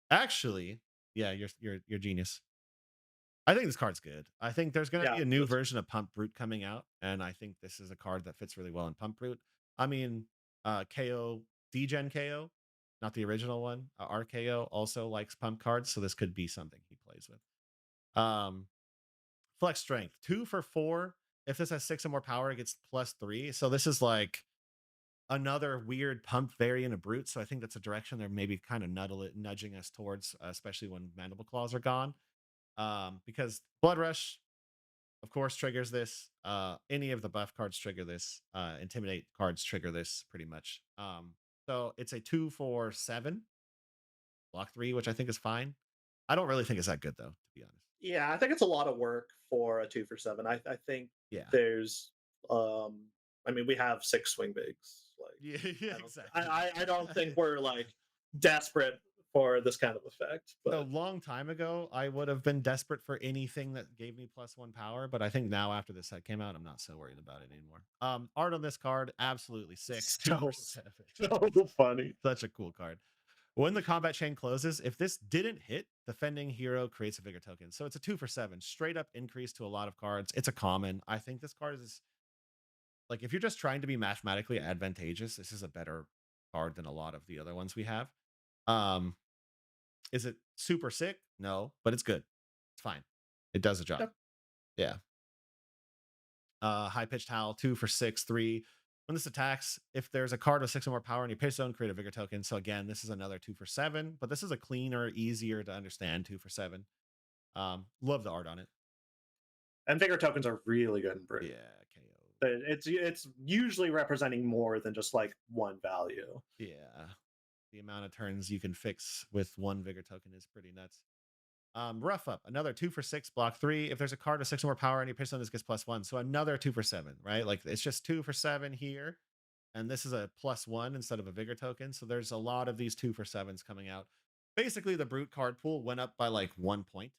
Actually, yeah, you're genius. I think this card's good. I think there's going to Yeah, be a new it's version of Pump Brute coming out, and I think this is a card that fits really well in Pump Brute. I mean, KO, Degen KO, not the original one. RKO also likes pump cards, so this could be something he plays with. Um, Flex Strength, 2 for 4. If this has 6 or more power, it gets +3. So this is like another weird pump variant of Brute. So I think that's a direction they're maybe kind of nudging us towards, especially when Mandible Claws are gone. Because Blood Rush, of course, triggers this. Any of the buff cards trigger this. Intimidate cards trigger this pretty much. So it's a 2 for 7, block 3, which I think is fine. I don't really think it's that good though, to be honest. yeah, I think it's a lot of work for a 2 for 7. I think Yeah. there's um I mean we have 6 swing bigs. Like Yeah, yeah, I don't exactly. I don't think we're like desperate for this kind of effect, So but long time ago, I would have been desperate for anything that gave me +1 power, but I think now after this set came out, I'm not so worried about it anymore. Art on this card, absolutely sick. Two for so seven. so funny. Such a cool card. When the combat chain closes, if this didn't hit, defending hero creates a vigor token. So it's a 2 for 7, straight up increase to a lot of cards. It's a common. I think this card is like, if you're just trying to be mathematically advantageous, this is a better card than a lot of the other ones we have. Um, is it super sick? No, but it's good. It's fine. It does a job. Yep. Yeah. High pitched howl, 2 for 6, 3. When this attacks, if there's a card with 6 or more power in your pitch zone, create a vigor token. So again, this is another 2 for 7, but this is a cleaner, easier to understand 2 for 7. Love the art on it. And vigor tokens are really good in Brute. Yeah, KO. It's usually representing more than just like one value. Yeah. The amount of turns you can fix with one vigor token is pretty nuts. Rough up, another 2 for 6, block 3. If there's a card with 6 or more power and you pitch zone, this gets +1. So another 2 for 7, right? Like it's just 2 for 7 here. And this is a +1 instead of a vigor token. So there's a lot of these 2 for 7s coming out. Basically, the brute card pool went up by like 1 point.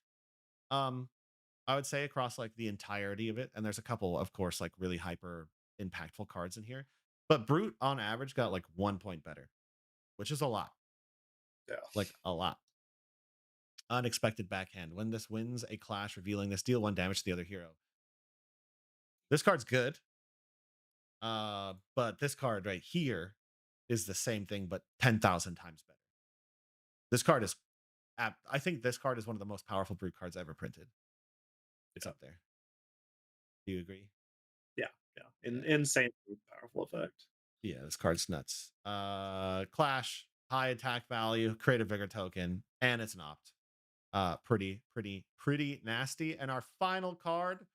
Um, I would say across like the entirety of it. And there's a couple, of course, like really hyper impactful cards in here. But brute on average got like 1 point better, which is a lot. Yeah. Like a lot. Unexpected backhand. When this wins a clash, revealing this, deal 1 damage to the other hero. This card's good. But this card right here is the same thing, but 10,000 times better. This card is I think this card is one of the most powerful brute cards ever printed. It's Yeah. up there. Do you agree? Yeah. Yeah. Yeah. Insane powerful effect. Yeah, this card's nuts. Clash, high attack value, create a vigor token, and it's an opt. Pretty nasty. And our final card,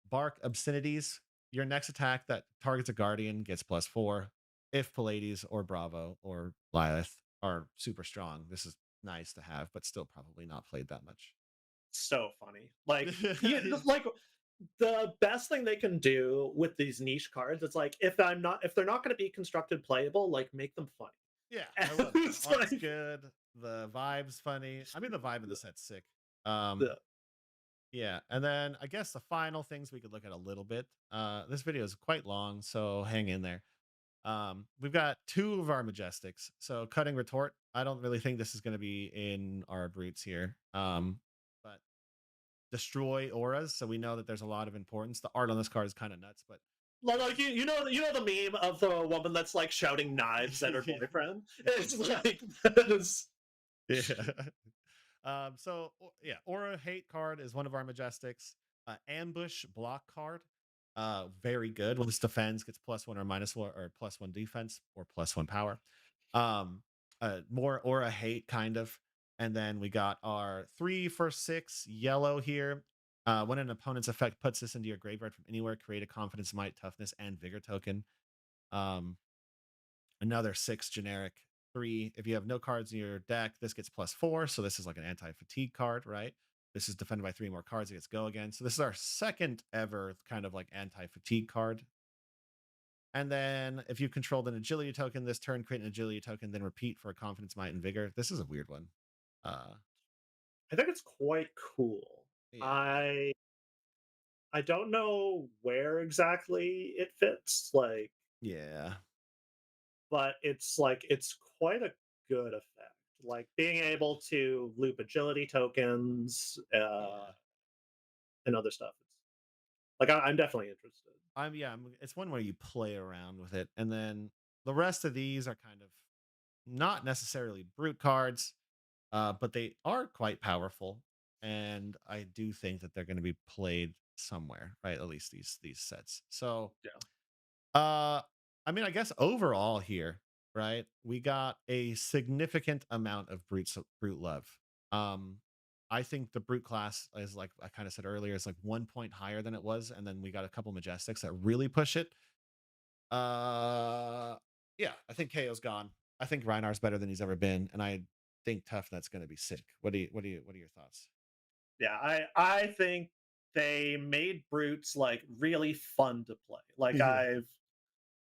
Bark Obscenities. Your next attack that targets a guardian gets +4. If Pallades or Bravo or Lilith are super strong, this is nice to have, but still probably not played that much. So funny. Like Yeah. like the best thing they can do with these niche cards, it's like if they're not going to be constructed playable, like make them funny. Yeah, And I love it. The it's art's like good. The vibe's funny. I mean, the vibe of the set's sick. the Yeah, and then I guess the final things we could look at a little bit. This video is quite long, so hang in there. We've got 2 of our majestics. So cutting retort. I don't really think this is going to be in our brutes here. But destroy auras. So we know that there's a lot of importance. The art on this card is kind of nuts, but like you know the meme of the woman that's like shouting knives at her yeah, boyfriend. It's like that is yeah. Yeah, aura hate card is one of our majestics. Ambush block card. Very good. When this defends, gets +1 or -1 or +1 defense or +1 power. Um, more aura hate kind of. And then we got our 3 for 6 yellow here. When an opponent's effect puts this into your graveyard from anywhere, create a confidence, might, toughness, and vigor token. Um, Another 6 generic. 3. If you have no cards in your deck, this gets +4. So this is like an anti-fatigue card, right? This is defended by 3 more cards. It gets go again. So this is our second ever kind of like anti-fatigue card. And then if you controlled an agility token this turn, create an agility token, then repeat for a confidence, might, and vigor. This is a weird one. Uh I think it's quite cool. yeah. I don't know where exactly it fits, Yeah. but it's quite a good effect. Like being able to loop agility tokens Yeah. and other stuff. I'm definitely interested. It's one where you play around with it. And then the rest of these are kind of not necessarily brute cards, but they are quite powerful. And I do think that they're going to be played somewhere, right? At least these sets. So Yeah. uh I guess overall here, right? We got a significant amount of brute love. Um I think the brute class is like I kind of said earlier, is like 1 point higher than it was, and then we got a couple majestics that really push it. Uh yeah, I think KO's gone. I think Rhinar's better than he's ever been, and I think Toughnut's gonna be sick. What are your thoughts? Yeah, I think they made brutes like really fun to play. Yeah.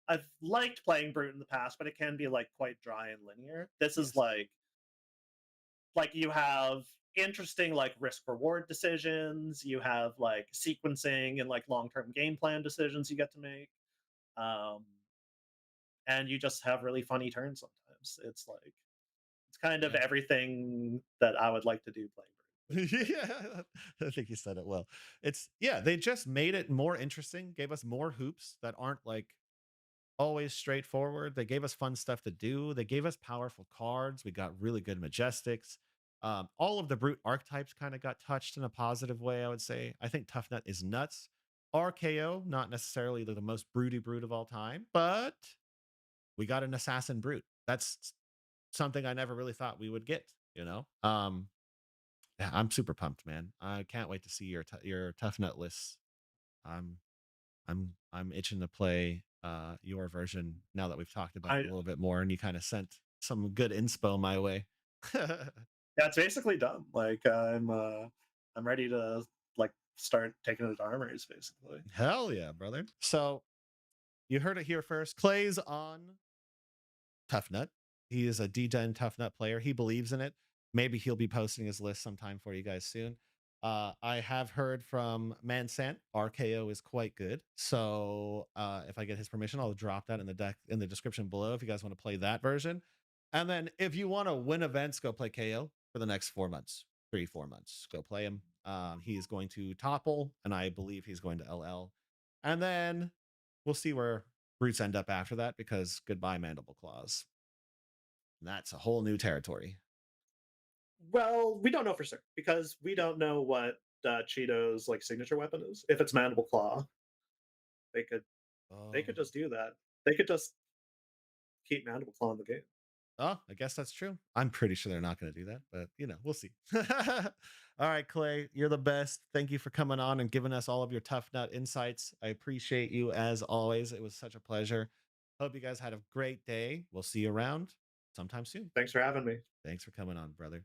I've liked playing brute in the past, but it can be like quite dry and linear. This is Yes. you have interesting like risk reward decisions, you have like sequencing and like long-term game plan decisions you get to make. Um and you just have really funny turns sometimes. It's kind of Yeah. everything that I would like to do playing Yeah, I think you said it well. They just made it more interesting, gave us more hoops that aren't like always straightforward. They gave us fun stuff to do. They gave us powerful cards. We got really good majestics. All of the brute archetypes kind of got touched in a positive way, I would say. I think Toughnut is nuts. RKO, not necessarily the most broody brute of all time, but we got an assassin brute. That's something I never really thought we would get, you know? Yeah, I'm super pumped, man. I can't wait to see your tough nut lists. I'm I'm itching to play your version now that we've talked about it brute. a little bit more, and you kind of sent some good inspo my way. Yeah, it's basically done. I'm ready to like start taking it to armories basically. Hell yeah, brother. So you heard it here first. Clay's on Tuffnut. He is a Degen Tuffnut player. He believes in it. Maybe he'll be posting his list sometime for you guys soon. I have heard from Mansant RKO is quite good. So if I get his permission, I'll drop that in the deck in the description below if you guys want to play that version. And then if you want to win events, go play KO for the next 4 months, 3, 4 months. Go play him. He is going to topple, and I believe he's going to LL. And then we'll see where Brutes end up after that because goodbye, Mandible Claws. And that's a whole new territory. Well, we don't know for certain because we don't know what Cheeto's like signature weapon is. If it's Mandible Claw, they could they Oh, could just do that. They could just keep Mandible Claw in the game. oh, I guess that's true. I'm pretty sure they're not going to do that, but we'll see. All right, Clay, you're the best. Thank you for coming on and giving us all of your tough nut insights. I appreciate you as always. It was such a pleasure. Hope you guys had a great day. We'll see you around sometime soon. Thanks for having me. Thanks for coming on, brother.